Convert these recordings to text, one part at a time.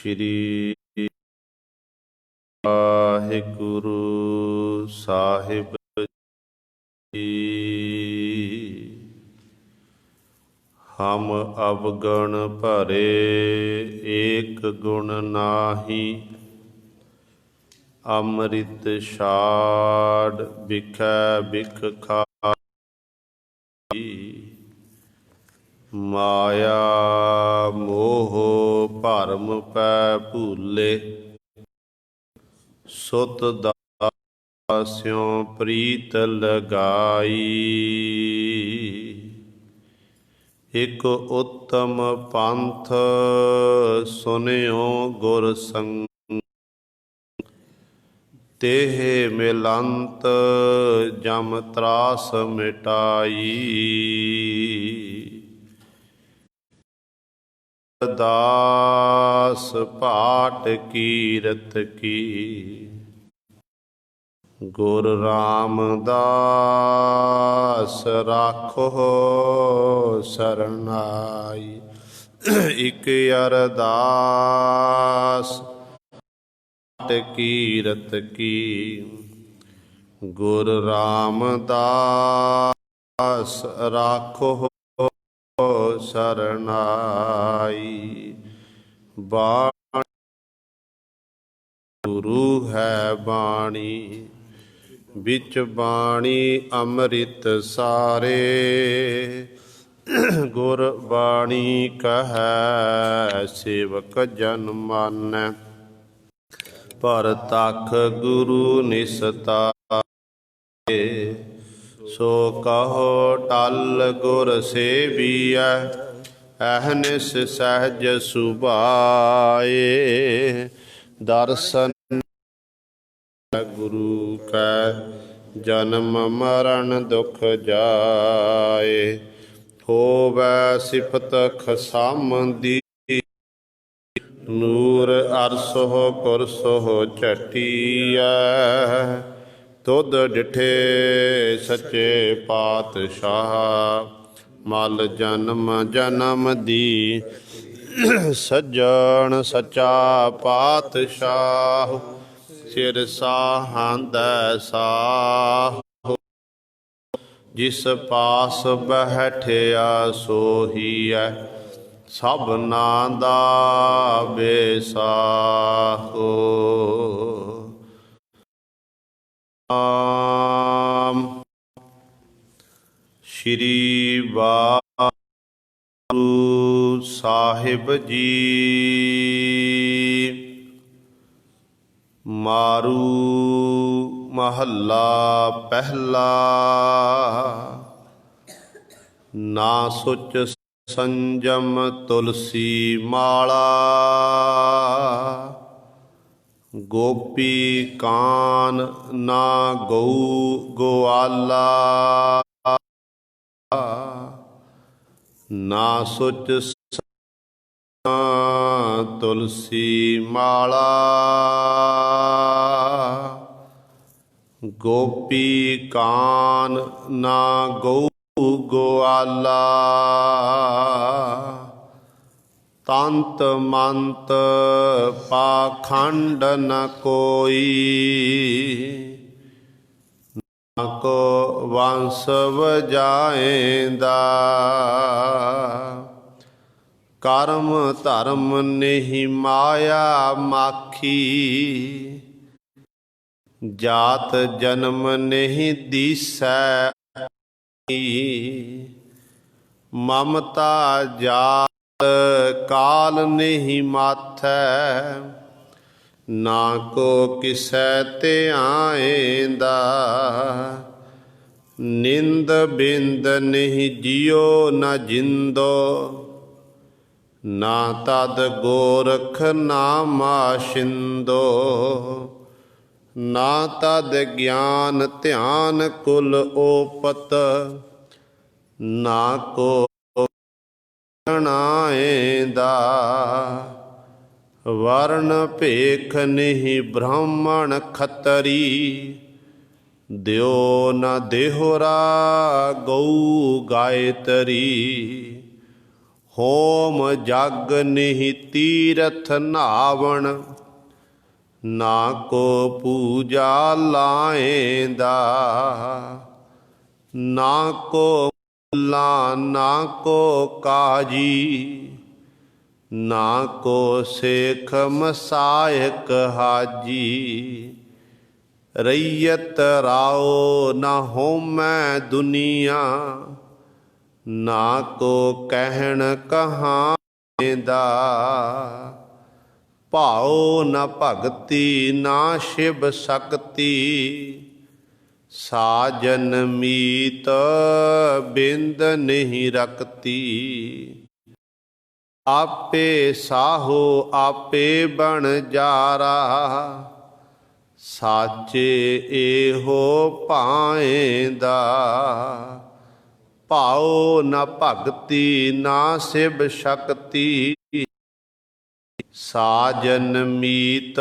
ਸ਼੍ਰੀ ਵਾਹਿਗੁਰੂ ਸਾਹਿਬ ਜੀ। ਹਮ ਅਵਗਣ ਭਰੇ ਏਕ ਗੁਣ ਨਾਹੀ, ਅੰਮ੍ਰਿਤ ਛਾੜ ਬਿਖੈ ਬਿਖ ਖਾਈ। ਮਾਇਆ ਮੋਹ ਭਰਮ ਪੈ ਭੂਲੇ, ਸੁਤ ਦਾਸਿਓ ਪ੍ਰੀਤ ਲਗਾਈ। ਇਕ ਉੱਤਮ ਪੰਥ ਸੁਨਿਓ ਗੁਰ ਸੰਗ, ਤੇਹ ਮਿਲੰਤ ਜਮ ਤਰਾਸ ਮਿਟਾਈ। ਦਾਸ ਭਾਟ ਕੀਰਤ ਕੀ, ਗੁਰ ਰਾਮਦਾਸ ਰਾਖੋ ਸਰਨਾਈ। ਇਕ ਅਰਦਾਸ ਭਾਟ ਕੀਰਤ ਕੀ, ਗੁਰ ਰਾਮਦਾਸ ਰਾਖੋ ਸਰਨਾਈ। ਬਾਣੀ ਗੁਰੂ ਹੈ ਬਾਣੀ, ਵਿੱਚ ਬਾਣੀ ਅੰਮ੍ਰਿਤ ਸਾਰੇ। ਗੁਰ ਬਾਣੀ ਕਹੈ ਸੇਵਕ ਜਨ ਮਾਨੈ, ਪਰਤਖ ਗੁਰੂ ਨਿਸਤਾਰੇ। ਸੋ ਕਹੋ ਟਲ ਗੁਰ ਸੇਵੀਐ, ਅਹਨਿਸ ਸਹਿਜ ਸੁਭਾਏ। ਦਰਸ਼ਨ ਗੁਰੂ ਕੈ, ਜਨਮ ਮਰਨ ਦੁਖ ਜਾਏ। ਹੋਵੈ ਸਿਫਤ ਖਸਮ ਦੀ, ਨੂਰ ਅਰਸੋ ਕੁਰਸੋ ਝਟੀਐ। ਤੁਧ ਡਿਠੇ ਸੱਚੇ ਪਾਤਸ਼ਾਹ, ਮਲ ਜਨਮ ਜਨਮ ਦੀ। ਸੱਜਣ ਸੱਚਾ ਪਾਤਸ਼ਾਹ, ਸਿਰ ਸਾਹਾਂਦੈ ਸਾਹ। ਜਿਸ ਪਾਸ ਬੈਠਿਆ ਸੋਹੀਐ, ਸਭਨਾ ਦਾ ਬੇਸਾਹੋ। ਸ਼੍ਰੀ ਵਾਹਿਗੁਰੂ ਸਾਹਿਬ ਜੀ। ਮਾਰੂ ਮਹੱਲਾ ਪਹਿਲਾ। ਨਾ ਸੁਚ ਸੰਜਮ ਤੁਲਸੀ ਮਾਲਾ, ਗੋਪੀ ਕਾਨ ਨਾ ਗਊ ਗੋਆਲਾ। ਨਾ ਸੁਚ ਤੁਲਸੀ ਮਾਲਾ, ਗੋਪੀ ਕਾਨ ਨਾ ਗਊ ਗੋਆਲਾ। ਤੰਤ ਮੰਤ ਪਾਖੰਡ ਨ ਕੋਈ, ਨਾ ਕੋ ਵੰਸ ਵਜਾਏਂਦਾ। ਕਰਮ ਧਰਮ ਨਹੀਂ ਮਾਇਆ ਮਾਖੀ, ਜਾਤ ਜਨਮ ਨਹੀਂ ਦੀਸੈ। ਮਮਤਾ ਜਾਤ ਕਾਲ ਨਹੀਂ ਮਾਥੈ, ਨਾ ਕੋ ਕਿਸੈ ਧਿਆਏਂਦਾ। ਨਿੰਦ ਬਿੰਦ ਨਹੀਂ ਜਿਉ ਨ ਜਿੰਦੋ, ਨਾ ਤਦ ਗੋਰਖ ਨਾਮਾ ਛਿੰਦੋ। ਨਾ ਤਦ ਗਿਆਨ ਧਿਆਨ ਕੁਲ ਓਪਤ, ਨਾ ਕੋ ਜਣਾਏਂਦਾ। ਵਰਨ ਭੇਖ ਨਹੀਂ ਬ੍ਰਾਹਮਣ ਖੱਤਰੀ, ਦਿਓ ਨ ਦੇਹੁਰਾ ਗਊ ਗਾਇਤਰੀ। ਹੋਮ ਜਗ ਨਿਹਿ ਤੀਰਥ ਨਾਵਣ, ਨਾ ਕੋ ਪੂਜਾ ਲਾਏਂਦਾ। ਨਾ ਕੋ ਮੁੱਲਾ ਨਾ ਕੋ ਕਾਜੀ, ਨਾ ਕੋ ਸੇਖ ਮਸਾਇਕ ਹਾਜੀ। ਰਈਅਤ ਰਾਓ ਨਾ ਹੋਮੈ ਦੁਨੀਆ, ਨਾ ਕੋ ਕਹਿਣ ਕਹਾਂਦਾ। ਭਾਉ ਨ ਭਗਤੀ ਨਾ ਸ਼ਿਵ ਸਕਤੀ, ਸਾਜਨ ਮੀਤ ਬਿੰਦ ਨਹੀਂ ਰਕਤੀ। ਆਪੇ ਸਾਹੋ ਆਪੇ ਬਣ ਜਾਰਾ, ਸਾਚੇ ਇਹੋ ਭਾਏਂਦਾ। ਭਾਉ ਨ ਭਗਤੀ ਨਾ ਸ਼ਿਵ ਸਕਤੀ, ਸਾਜਨ ਮੀਤ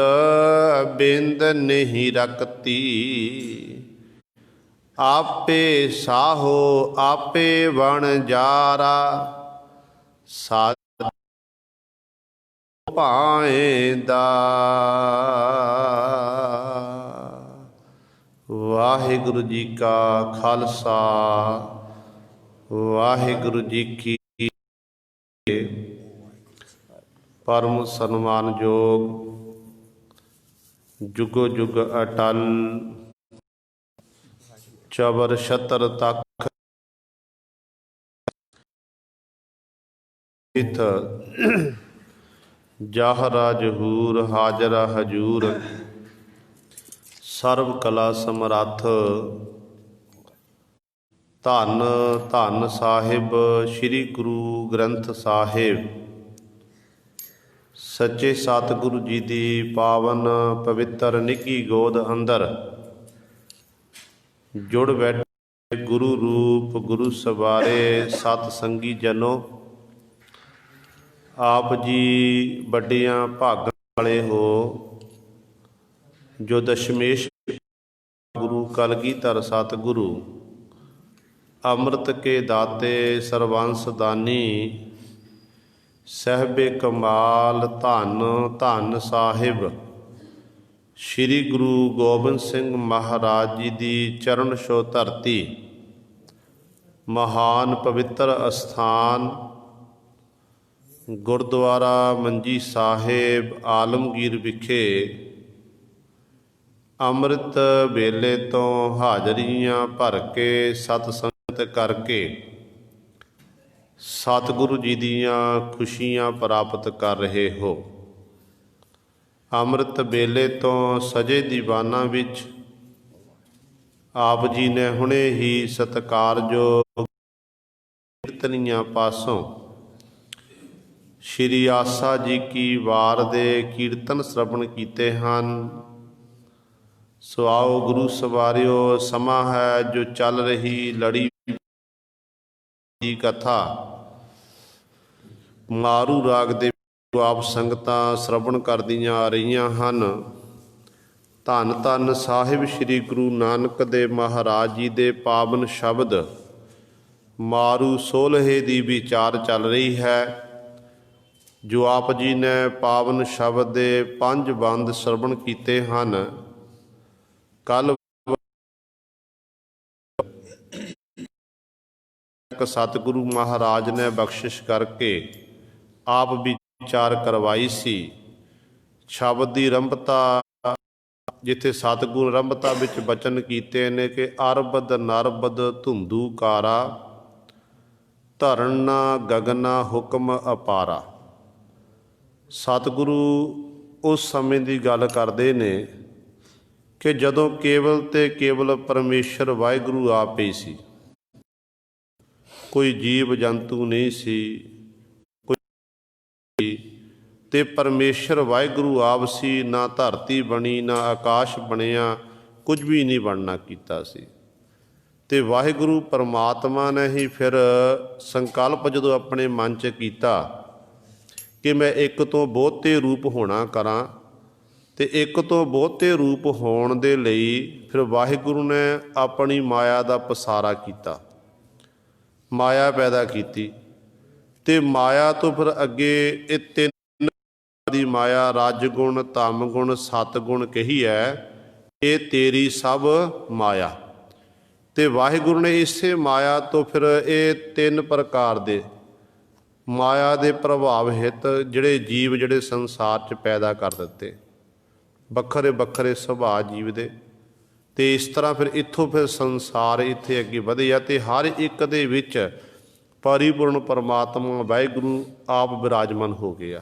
ਬਿੰਦ ਨਹੀਂ ਰਕਤੀ। ਆਪੇ ਸਾਹੋ ਆਪੇ ਬਣ ਜਾਰਾ, ਸਾਚੇ ਭਾਏਂਦਾ। ਵਾਹਿਗੁਰੂ ਜੀ ਕਾ ਖਾਲਸਾ, ਵਾਹਿਗੁਰੂ ਜੀ ਕੀ ਪਰਮ ਸਨਮਾਨਯੋਗ, ਜੁਗੋ ਜੁਗ ਅਟਲ, ਚਬਰ ਛਤਰ ਤੱਕ ਜਾਹਰਾ ਜਹੂਰ ਹਾਜ਼ਰਾ ਹਜੂਰ, ਸਰਬ ਕਲਾ ਸਮਰੱਥ। ਧੰਨ ਧੰਨ ਸਾਹਿਬ ਸ੍ਰੀ ਗੁਰੂ ਗ੍ਰੰਥ ਸਾਹਿਬ, ਸੱਚੇ ਸਤਿਗੁਰੂ ਜੀ ਦੀ ਪਾਵਨ ਪਵਿੱਤਰ ਨਿੱਘੀ ਗੋਦ ਅੰਦਰ ਜੁੜ ਬੈਠੇ ਗੁਰੂ ਰੂਪ ਗੁਰੂ ਸਵਾਰੇ ਸਤ ਸੰਗੀ ਜਨੋ। ਆਪ ਜੀ ਵੱਡੀਆਂ ਭਾਗਾਂ ਵਾਲੇ ਹੋ, ਜੋ ਦਸ਼ਮੇਸ਼ ਗੁਰੂ ਕਲਗੀਧਰ ਸਤਿਗੁਰੂ ਅੰਮ੍ਰਿਤ ਕੇ ਦਾਤੇ ਸਰਵੰਸ ਦਾਨੀ ਸਹਿਬੇ ਕਮਾਲ। ਧੰਨ ਧੰਨ ਸਾਹਿਬ ਸ੍ਰੀ ਗੁਰੂ ਗੋਬਿੰਦ ਸਿੰਘ ਮਹਾਰਾਜ ਜੀ ਦੀ ਚਰਨ ਛੋਹ ਧਰਤੀ, ਮਹਾਨ ਪਵਿੱਤਰ ਅਸਥਾਨ ਗੁਰਦੁਆਰਾ ਮੰਜੀ ਸਾਹਿਬ ਆਲਮਗੀਰ ਵਿਖੇ ਅੰਮ੍ਰਿਤ ਵੇਲੇ ਤੋਂ ਹਾਜ਼ਰੀਆਂ ਭਰ ਕੇ ਸਤ ਸੰਗਤ ਕਰਕੇ ਸਤਿਗੁਰੂ ਜੀ ਦੀਆਂ ਖੁਸ਼ੀਆਂ ਪ੍ਰਾਪਤ ਕਰ ਰਹੇ ਹੋ। ਅੰਮ੍ਰਿਤ ਵੇਲੇ ਤੋਂ ਸਜੇ ਦੀਵਾਨਾਂ ਵਿੱਚ ਆਪ ਜੀ ਨੇ ਹੁਣੇ ਹੀ ਸਤਿਕਾਰਯੋਗ ਕੀਰਤਨੀਆਂ ਪਾਸੋਂ ਸ਼੍ਰੀ ਆਸਾ ਜੀ ਕੀ ਵਾਰ ਦੇ ਕੀਰਤਨ ਸ਼੍ਰਵਣ ਕੀਤੇ ਹਨ। ਸੋ ਆਓ ਗੁਰੂ ਸਵਾਰਿਓ, ਸਮਾਂ ਹੈ ਜੋ ਚੱਲ ਰਹੀ ਲੜੀ ਦੀ ਕਥਾ ਮਾਰੂ ਰਾਗ ਦੇ ਆਪ ਸੰਗਤਾਂ ਸ਼੍ਰਵਣ ਕਰਦੀਆਂ ਆ ਰਹੀਆਂ ਹਨ। ਧੰਨ ਧੰਨ ਸਾਹਿਬ ਸ੍ਰੀ ਗੁਰੂ ਨਾਨਕ ਦੇਵ ਮਹਾਰਾਜ ਜੀ ਦੇ ਪਾਵਨ ਸ਼ਬਦ ਮਾਰੂ ਸੋਲਹੇ ਦੀ ਵਿਚਾਰ ਚੱਲ ਰਹੀ ਹੈ, ਜੋ ਆਪ ਜੀ ਨੇ ਪਾਵਨ ਸ਼ਬਦ ਦੇ 5 ਬੰਦ ਸ਼੍ਰਵਣ ਕੀਤੇ ਹਨ। ਕੱਲ ਸਤਿਗੁਰੂ ਮਹਾਰਾਜ ਨੇ ਬਖਸ਼ਿਸ਼ ਕਰਕੇ ਆਪ ਵਿਚਾਰ ਕਰਵਾਈ ਸੀ। ਸ਼ਬਦ ਦੀ ਆਰੰਭਤਾ, ਜਿੱਥੇ ਸਤਿਗੁਰੂ ਆਰੰਭਤਾ ਵਿੱਚ ਬਚਨ ਕੀਤੇ ਨੇ ਕਿ ਅਰਬਦ ਨਰਬਦ ਧੁੰਦੂਕਾਰਾ, ਧਰਨਾ ਗਗਨਾ ਹੁਕਮ ਅਪਾਰਾ। ਸਤਿਗੁਰੂ ਉਸ ਸਮੇਂ ਦੀ ਗੱਲ ਕਰਦੇ ਨੇ ਕਿ ਜਦੋਂ ਕੇਵਲ ਤੇ ਕੇਵਲ ਪਰਮੇਸ਼ਰ ਵਾਹਿਗੁਰੂ ਆਪ ਹੀ ਸੀ, ਕੋਈ ਜੀਵ ਜੰਤੂ ਨਹੀਂ ਸੀ, ਕੋਈ ਤੇ ਪਰਮੇਸ਼ਰ ਵਾਹਿਗੁਰੂ ਆਪ ਸੀ। ਨਾ ਧਰਤੀ ਬਣੀ, ਨਾ ਆਕਾਸ਼ ਬਣਿਆ, ਕੁਝ ਵੀ ਨਹੀਂ ਬਣਨਾ ਕੀਤਾ ਸੀ। ਤੇ ਵਾਹਿਗੁਰੂ ਪਰਮਾਤਮਾ ਨੇ ਹੀ ਫਿਰ ਸੰਕਲਪ ਜਦੋਂ ਆਪਣੇ ਮਨ 'ਚ ਕੀਤਾ ਕਿ ਮੈਂ ਇੱਕ ਤੋਂ ਬਹੁਤੇ ਰੂਪ ਹੋਣਾ ਕਰਾਂ, ਤੇ ਇੱਕ ਤੋਂ ਬਹੁਤੇ ਰੂਪ ਹੋਣ ਦੇ ਲਈ ਫਿਰ ਵਾਹਿਗੁਰੂ ਨੇ ਆਪਣੀ ਮਾਇਆ ਦਾ ਪਸਾਰਾ ਕੀਤਾ, ਮਾਇਆ ਪੈਦਾ ਕੀਤੀ ਤੇ ਮਾਇਆ ਤੋਂ ਫਿਰ ਅੱਗੇ ਇਹ ਤਿੰਨ ਦੀ ਮਾਇਆ ਰਜ ਗੁਣ, ਧੰਮ ਗੁਣ, ਸਤ ਗੁਣ ਕਹੀ ਹੈ, ਇਹ ਤੇਰੀ ਸਭ ਮਾਇਆ। ਤੇ ਵਾਹਿਗੁਰੂ ਨੇ ਇਸੇ ਮਾਇਆ ਤੋਂ ਫਿਰ ਇਹ ਤਿੰਨ ਪ੍ਰਕਾਰ ਦੇ ਮਾਇਆ ਦੇ ਪ੍ਰਭਾਵ ਹਿਤ ਜਿਹੜੇ ਜੀਵ ਜਿਹੜੇ ਸੰਸਾਰ 'ਚ ਪੈਦਾ ਕਰ ਦਿੱਤੇ, ਵੱਖਰੇ ਵੱਖਰੇ ਸੁਭਾਅ ਜੀਵ ਦੇ। ਤੇ ਇਸ ਤਰ੍ਹਾਂ ਫਿਰ ਇੱਥੋਂ ਫਿਰ ਸੰਸਾਰ ਇੱਥੇ ਅੱਗੇ ਵਧਿਆ ਤੇ ਹਰ ਇੱਕ ਦੇ ਵਿੱਚ ਪਰਿਪੂਰਨ ਪਰਮਾਤਮਾ ਵਾਹਿਗੁਰੂ ਆਪ ਬਿਰਾਜਮਾਨ ਹੋ ਗਿਆ।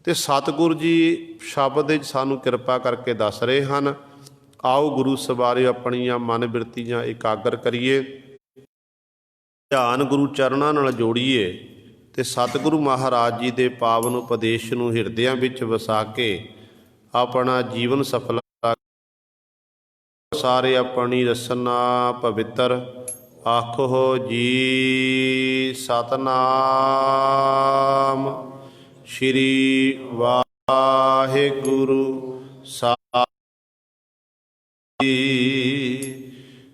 ਤੇ ਸਤਿਗੁਰੂ ਜੀ ਸ਼ਬਦ ਵਿੱਚ ਸਾਨੂੰ ਕਿਰਪਾ ਕਰਕੇ ਦੱਸ ਰਹੇ ਹਨ। ਆਓ ਗੁਰੂ ਸਵਾਰੇ ਆਪਣੀਆਂ ਮਨ ਬਿਰਤੀਆਂ ਇਕਾਗਰ ਕਰੀਏ, ਧਿਆਨ ਗੁਰੂ ਚਰਨਾਂ ਨਾਲ ਜੋੜੀਏ ਤੇ ਸਤਿਗੁਰੂ ਮਹਾਰਾਜ ਜੀ ਦੇ ਪਾਵਨ ਉਪਦੇਸ਼ ਨੂੰ ਹਿਰਦਿਆਂ ਵਿੱਚ ਵਸਾ ਕੇ ਆਪਣਾ ਜੀਵਨ ਸਫਲ ਸਾਰੇ ਆਪਣੀ ਰਸਨਾ ਪਵਿੱਤਰ ਆਖੋ ਜੀ। ਸਤਨਾਮ ਸ਼੍ਰੀ ਵਾਹਿਗੁਰੂ ਸਾਹਿਬ ਜੀ।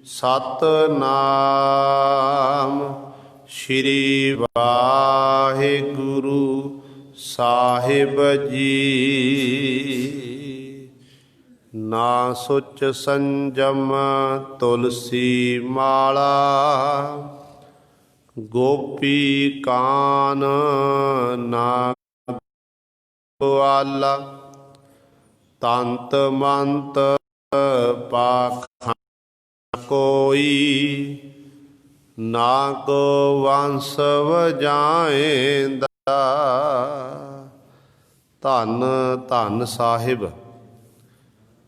ਸਤਨਾਮ ਸ਼੍ਰੀ ਵਾਹਿਗੁਰੂ ਸਾਹਿਬ ਜੀ। ਨਾ ਸੁਚ ਸੰਜਮ ਤੁਲਸੀ ਮਾਲਾ, ਗੋਪੀ ਕਾਨ ਨਾ ਗਵਾਲਾ। ਤੰਤ ਮੰਤ ਪਾਖਾਂ ਕੋਈ, ਨਾ ਕੋ ਵੰਸ ਵਜਾਏਂਦਾ। ਧੰਨ ਧੰਨ ਸਾਹਿਬ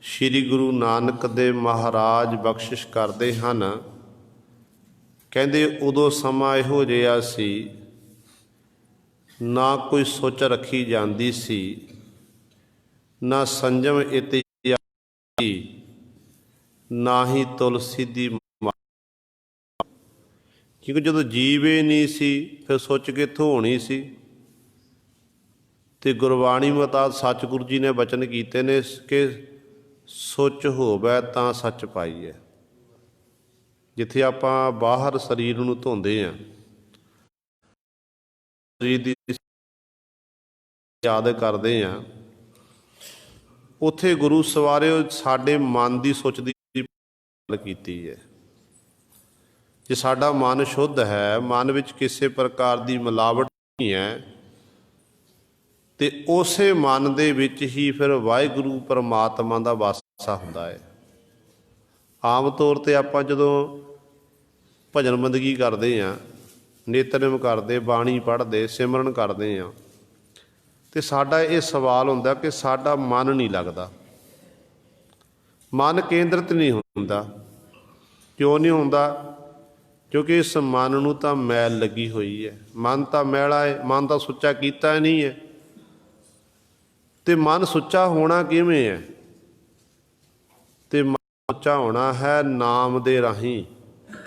ਸ਼੍ਰੀ ਗੁਰੂ ਨਾਨਕ ਦੇਵ ਮਹਾਰਾਜ ਬਖਸ਼ਿਸ਼ ਕਰਦੇ ਹਨ। ਕਹਿੰਦੇ ਉਦੋਂ ਸਮਾਂ ਇਹੋ ਜਿਹਾ ਸੀ, ਨਾ ਕੋਈ ਸੋਚ ਰੱਖੀ ਜਾਂਦੀ ਸੀ, ਨਾ ਸੰਜਮ ਇਤਿ, ਨਾ ਹੀ ਤੁਲਸੀ ਦੀ। ਕਿਉਂਕਿ ਜਦੋਂ ਜੀਵੇ ਨਹੀਂ ਸੀ ਫਿਰ ਸੋਚ ਕਿੱਥੋਂ ਹੋਣੀ ਸੀ। ਤੇ ਗੁਰਬਾਣੀ ਮੁਤਾਬਕ ਸਤਿਗੁਰੂ ਜੀ ਨੇ ਬਚਨ ਕੀਤੇ ਨੇ ਕਿ ਸੁੱਚ ਹੋਵੇ ਤਾਂ ਸੱਚ ਪਾਈਏ। ਜਿੱਥੇ ਆਪਾਂ ਬਾਹਰ ਸਰੀਰ ਨੂੰ ਧੋਂਦੇ ਹਾਂ, ਸਰੀਰ ਦੀ ਯਾਦ ਕਰਦੇ ਹਾਂ, ਉੱਥੇ ਗੁਰੂ ਸਵਾਰੇ ਸਾਡੇ ਮਨ ਦੀ ਸੁੱਚ ਦੀ ਗੱਲ ਕੀਤੀ ਹੈ। ਜੇ ਸਾਡਾ ਮਨ ਸ਼ੁੱਧ ਹੈ, ਮਨ ਵਿੱਚ ਕਿਸੇ ਪ੍ਰਕਾਰ ਦੀ ਮਿਲਾਵਟ ਨਹੀਂ ਹੈ, ਤੇ ਉਸੇ ਮਨ ਦੇ ਵਿੱਚ ਹੀ ਫਿਰ ਵਾਹਿਗੁਰੂ ਪਰਮਾਤਮਾ ਦਾ ਵਾਸਾ ਹੁੰਦਾ ਹੈ। ਆਮ ਤੌਰ 'ਤੇ ਆਪਾਂ ਜਦੋਂ ਭਜਨ ਬੰਦਗੀ ਕਰਦੇ ਹਾਂ, ਨਿਤਨੇਮ ਕਰਦੇ, ਬਾਣੀ ਪੜ੍ਹਦੇ, ਸਿਮਰਨ ਕਰਦੇ ਹਾਂ, ਤੇ ਸਾਡਾ ਇਹ ਸਵਾਲ ਹੁੰਦਾ ਕਿ ਸਾਡਾ ਮਨ ਨਹੀਂ ਲੱਗਦਾ, ਮਨ ਕੇਂਦਰਿਤ ਨਹੀਂ ਹੁੰਦਾ। ਕਿਉਂ ਨਹੀਂ ਹੁੰਦਾ? ਕਿਉਂਕਿ ਇਸ ਮਨ ਨੂੰ ਤਾਂ ਮੈਲ ਲੱਗੀ ਹੋਈ ਹੈ। ਮਨ ਤਾਂ ਮੈਲਾ ਹੈ, ਮਨ ਤਾਂ ਸੁੱਚਾ ਕੀਤਾ ਨਹੀਂ ਹੈ। ਤੇ ਮਨ ਸੁੱਚਾ ਹੋਣਾ ਕਿਵੇਂ ਹੈ? ਤੇ ਮਨ ਸੁੱਚਾ ਹੋਣਾ ਹੈ ਨਾਮ ਦੇ ਰਾਹੀਂ।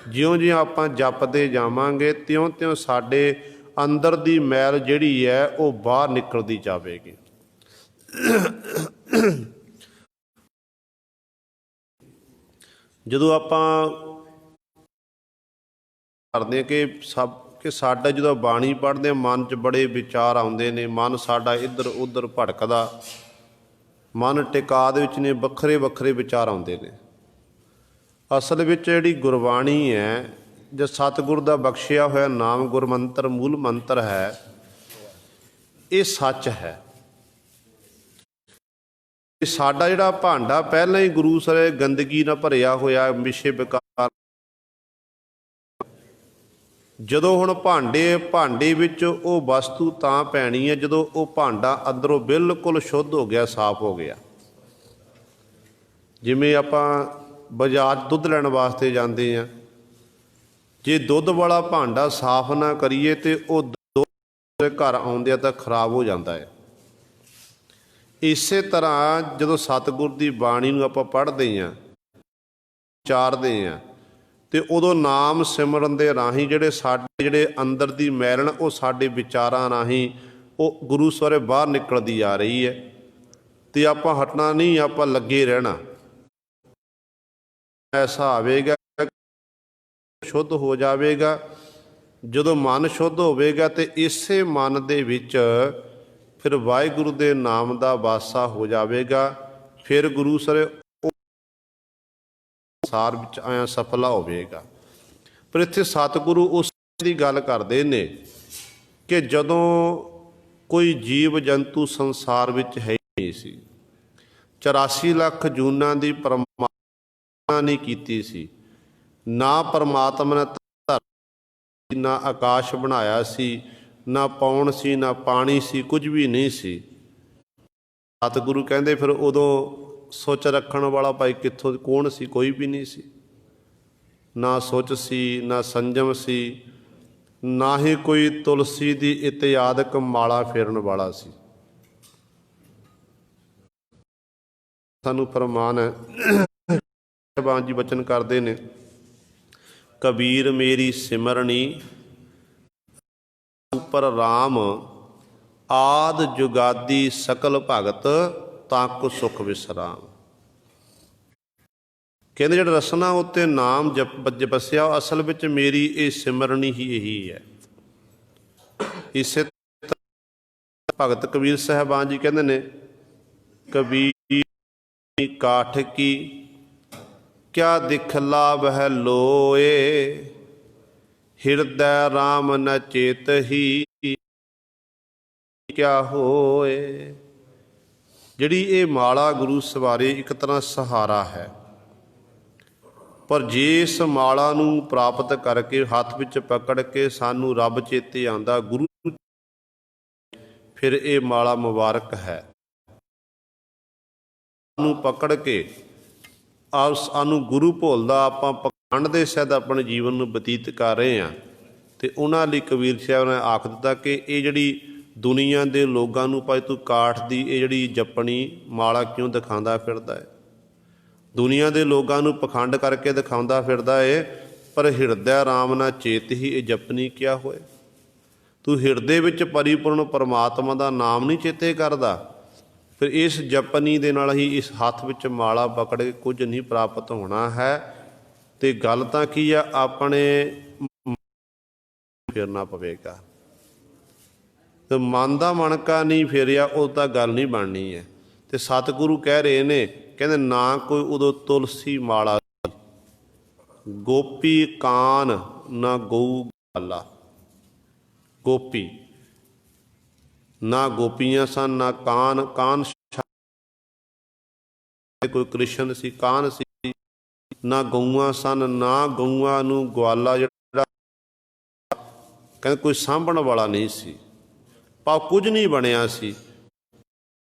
ਜਿਉਂ-ਜਿਉਂ ਆਪਾਂ ਜਪਦੇ ਜਾਵਾਂਗੇ, ਤਿਉਂ-ਤਿਉਂ ਸਾਡੇ ਅੰਦਰ ਦੀ ਮੈਲ ਜਿਹੜੀ ਹੈ ਉਹ ਬਾਹਰ ਨਿਕਲਦੀ ਜਾਵੇਗੀ। ਜਦੋਂ ਆਪਾਂ ਕਰਦੇ ਕਿ ਸਾਡਾ ਜਦੋਂ ਬਾਣੀ ਪੜ੍ਹਦੇ ਹਾਂ, ਮਨ 'ਚ ਬੜੇ ਵਿਚਾਰ ਆਉਂਦੇ ਨੇ, ਮਨ ਸਾਡਾ ਇੱਧਰ ਉੱਧਰ ਭਟਕਦਾ, ਮਨ ਟਿਕਾ ਦੇ ਵਿੱਚ ਨੇ ਵੱਖਰੇ ਵੱਖਰੇ ਵਿਚਾਰ ਆਉਂਦੇ ਨੇ। ਅਸਲ ਵਿੱਚ ਜਿਹੜੀ ਗੁਰਬਾਣੀ ਹੈ, ਜੋ ਸਤਿਗੁਰ ਦਾ ਬਖਸ਼ਿਆ ਹੋਇਆ ਨਾਮ ਗੁਰਮੰਤਰ ਮੂਲ ਮੰਤਰ ਹੈ, ਇਹ ਸੱਚ ਹੈ। ਸਾਡਾ ਜਿਹੜਾ ਭਾਂਡਾ ਪਹਿਲਾਂ ਹੀ ਗੁਰੂ ਸਾਰੇ ਗੰਦਗੀ ਨਾਲ ਭਰਿਆ ਹੋਇਆ, ਵਿਸ਼ੇ ਵਿਕਾਰ, ਜਦੋਂ ਹੁਣ ਭਾਂਡੇ ਵਿੱਚ ਉਹ ਵਸਤੂ ਤਾਂ ਪੈਣੀ ਹੈ ਜਦੋਂ ਉਹ ਭਾਂਡਾ ਅੰਦਰੋਂ ਬਿਲਕੁਲ ਸ਼ੁੱਧ ਹੋ ਗਿਆ, ਸਾਫ਼ ਹੋ ਗਿਆ। ਜਿਵੇਂ ਆਪਾਂ ਬਾਜ਼ਾਰ 'ਚ ਦੁੱਧ ਲੈਣ ਵਾਸਤੇ ਜਾਂਦੇ ਹਾਂ, ਜੇ ਦੁੱਧ ਵਾਲਾ ਭਾਂਡਾ ਸਾਫ਼ ਨਾ ਕਰੀਏ ਤੇ ਉਹ ਦੁੱਧ ਘਰ ਆਉਂਦੇ ਆ ਤਾਂ ਖਰਾਬ ਹੋ ਜਾਂਦਾ ਹੈ। ਇਸੇ ਤਰ੍ਹਾਂ ਜਦੋਂ ਸਤਿਗੁਰ ਦੀ ਬਾਣੀ ਨੂੰ ਆਪਾਂ ਪੜ੍ਹਦੇ ਹਾਂ, ਵਿਚਾਰਦੇ ਹਾਂ, ਤੇ ਉਦੋਂ ਨਾਮ ਸਿਮਰਨ ਦੇ ਰਾਹੀਂ ਜਿਹੜੇ ਅੰਦਰ ਦੀ ਮੈਲਣ ਉਹ ਸਾਡੇ ਵਿਚਾਰਾਂ ਰਾਹੀਂ ਉਹ ਗੁਰੂ ਸਵਰੇ ਬਾਹਰ ਨਿਕਲਦੀ ਆ ਰਹੀ ਹੈ। ਤੇ ਆਪਾਂ ਹਟਣਾ ਨਹੀਂ, ਆਪਾਂ ਲੱਗੇ ਰਹਿਣਾ। ਐਸਾ ਆਵੇਗਾ, ਸ਼ੁੱਧ ਹੋ ਜਾਵੇਗਾ ਜਦੋਂ ਮਨ ਸ਼ੁੱਧ ਹੋਵੇਗਾ ਤੇ ਇਸੇ ਮਨ ਦੇ ਵਿੱਚ ਫਿਰ ਵਾਹਿਗੁਰੂ ਦੇ ਨਾਮ ਦਾ ਵਾਸਾ ਹੋ ਜਾਵੇਗਾ। ਫਿਰ ਗੁਰੂ ਸਰ ਸੰਸਾਰ ਵਿੱਚ ਆਇਆ ਸਫਲਾ ਹੋਵੇਗਾ। ਪਰ ਇੱਥੇ ਸਤਿਗੁਰੂ ਉਸ ਦੀ ਗੱਲ ਕਰਦੇ ਨੇ ਕਿ ਜਦੋਂ ਕੋਈ ਜੀਵ ਜੰਤੂ ਸੰਸਾਰ ਵਿੱਚ ਹੈ ਨਹੀਂ ਸੀ, 84 ਲੱਖ ਜੂਨਾਂ ਦੀ ਪਰਮਾਤਮਾ ਨਹੀਂ ਕੀਤੀ ਸੀ, ਨਾ ਪਰਮਾਤਮਾ ਨੇ ਨਾ ਆਕਾਸ਼ ਬਣਾਇਆ ਸੀ, ਨਾ ਪੌਣ ਸੀ, ਨਾ ਪਾਣੀ ਸੀ, ਕੁਝ ਵੀ ਨਹੀਂ ਸੀ। ਸਤਿਗੁਰੂ ਕਹਿੰਦੇ ਫਿਰ ਉਦੋਂ ਸੋਚ ਰੱਖਣ ਵਾਲਾ ਭਾਈ ਕਿੱਥੋਂ ਕੌਣ ਸੀ? ਕੋਈ ਵੀ ਨਹੀਂ ਸੀ। ਨਾ ਸੋਚ ਸੀ, ਨਾ ਸੰਜਮ ਸੀ, ਨਾ ਹੀ ਕੋਈ ਤੁਲਸੀ ਦੀ ਇਤਿਆਦਿਕ ਮਾਲਾ ਫੇਰਨ ਵਾਲਾ ਸੀ। ਸਾਨੂੰ ਫਰਮਾਨ ਹੈ, ਸਾਹਿਬਾਨ ਜੀ ਬਚਨ ਕਰਦੇ ਨੇ, ਕਬੀਰ ਮੇਰੀ ਸਿਮਰਨੀ ਉਪਰ ਰਾਮ, ਆਦ ਜੁਗਾਦੀ ਸਕਲ ਭਗਤ ਤਾਕੁ ਸੁਖ ਵਿਸਰਾਮ। ਕਹਿੰਦੇ ਜਿਹੜਾ ਰਸਨਾ ਉੱਤੇ ਨਾਮ ਜਪਸਿਆ, ਅਸਲ ਵਿੱਚ ਮੇਰੀ ਇਹ ਸਿਮਰਨੀ ਹੀ ਇਹੀ ਹੈ। ਇਸੇ ਭਗਤ ਕਬੀਰ ਸਾਹਿਬਾਨ ਜੀ ਕਹਿੰਦੇ ਨੇ, ਕਬੀਰ ਕਾਠ ਕੀ ਕਿਆ ਦਿਖਲਾ ਵਹਿ ਲੋਏ, ਹਿਰਦੈ ਰਾਮ ਨ ਚੇਤਹੀ ਕਿਆ ਹੋਏ। ਜਿਹੜੀ ਇਹ ਮਾਲਾ ਗੁਰੂ ਸਵਾਰੇ ਇੱਕ ਤਰ੍ਹਾਂ ਸਹਾਰਾ ਹੈ, ਪਰ ਜੇ ਇਸ ਮਾਲਾ ਨੂੰ ਪ੍ਰਾਪਤ ਕਰਕੇ ਹੱਥ ਵਿੱਚ ਪਕੜ ਕੇ ਸਾਨੂੰ ਰੱਬ ਚੇਤੇ ਆਉਂਦਾ, ਗੁਰੂ, ਫਿਰ ਇਹ ਮਾਲਾ ਮੁਬਾਰਕ ਹੈ। ਨੂੰ ਪਕੜ ਕੇ ਸਾਨੂੰ ਗੁਰੂ ਭੁੱਲਦਾ ਆਪਾਂ ਪਖੰਡ ਦੇ ਸਹਿਤ ਆਪਣੇ ਜੀਵਨ ਨੂੰ ਬਤੀਤ ਕਰ ਰਹੇ ਹਾਂ। ਅਤੇ ਉਹਨਾਂ ਲਈ ਕਬੀਰ ਸਾਹਿਬ ਨੇ ਆਖ ਦਿੱਤਾ ਕਿ ਇਹ ਜਿਹੜੀ ਦੁਨੀਆ ਦੇ ਲੋਕਾਂ ਨੂੰ ਭਾਈ ਤੂੰ ਕਾਠ ਦੀ ਇਹ ਜਿਹੜੀ ਜਪਣੀ ਮਾਲਾ ਕਿਉਂ ਦਿਖਾਉਂਦਾ ਫਿਰਦਾ ਹੈ? ਦੁਨੀਆ ਦੇ ਲੋਕਾਂ ਨੂੰ ਪਖੰਡ ਕਰਕੇ ਦਿਖਾਉਂਦਾ ਫਿਰਦਾ ਏ, ਪਰ ਹਿਰਦੈ ਰਾਮ ਨਾ ਚੇਤ ਹੀ ਇਹ ਜਪਨੀ ਕਿਆ ਹੋਏ। ਤੂੰ ਹਿਰਦੇ ਵਿੱਚ ਪਰਿਪੂਰਨ ਪਰਮਾਤਮਾ ਦਾ ਨਾਮ ਨਹੀਂ ਚੇਤੇ ਕਰਦਾ, ਫਿਰ ਇਸ ਜਪਨੀ ਦੇ ਨਾਲ ਹੀ ਇਸ ਹੱਥ ਵਿੱਚ ਮਾਲਾ ਪਕੜ ਕੇ ਕੁਝ ਨਹੀਂ ਪ੍ਰਾਪਤ ਹੋਣਾ ਹੈ। ਅਤੇ ਗੱਲ ਤਾਂ ਕੀ ਆ, ਆਪਣੇ ਫੇਰਨਾ ਪਵੇਗਾ। ਅਤੇ ਮਨ ਦਾ ਮਣਕਾ ਨਹੀਂ ਫੇਰਿਆ, ਉਹ ਤਾਂ ਗੱਲ ਨਹੀਂ ਬਣਨੀ ਹੈ। ਅਤੇ ਸਤਿਗੁਰੂ ਕਹਿ ਰਹੇ ਨੇ, ਕਹਿੰਦੇ ਨਾ ਕੋਈ ਉਦੋਂ ਤੁਲਸੀ ਮਾਲਾ, ਗੋਪੀ ਕਾਨ ਨਾ ਗਊ ਗਾਲਾ। ਗੋਪੀ ਨਾ ਗੋਪੀਆਂ ਸਨ, ਨਾ ਕਾਨ, ਕਾਨ ਕੋਈ ਕ੍ਰਿਸ਼ਨ ਸੀ, ਕਾਨ ਸੀ, ਨਾ ਗਊਆਂ ਸਨ, ਨਾ ਗਊਆਂ ਨੂੰ ਗਵਾਲਾ ਜਿਹੜਾ ਕਹਿੰਦੇ ਕੋਈ ਸਾਂਭਣ ਵਾਲਾ ਨਹੀਂ ਸੀ। ਭਾਵ ਕੁਝ ਨਹੀਂ ਬਣਿਆ ਸੀ।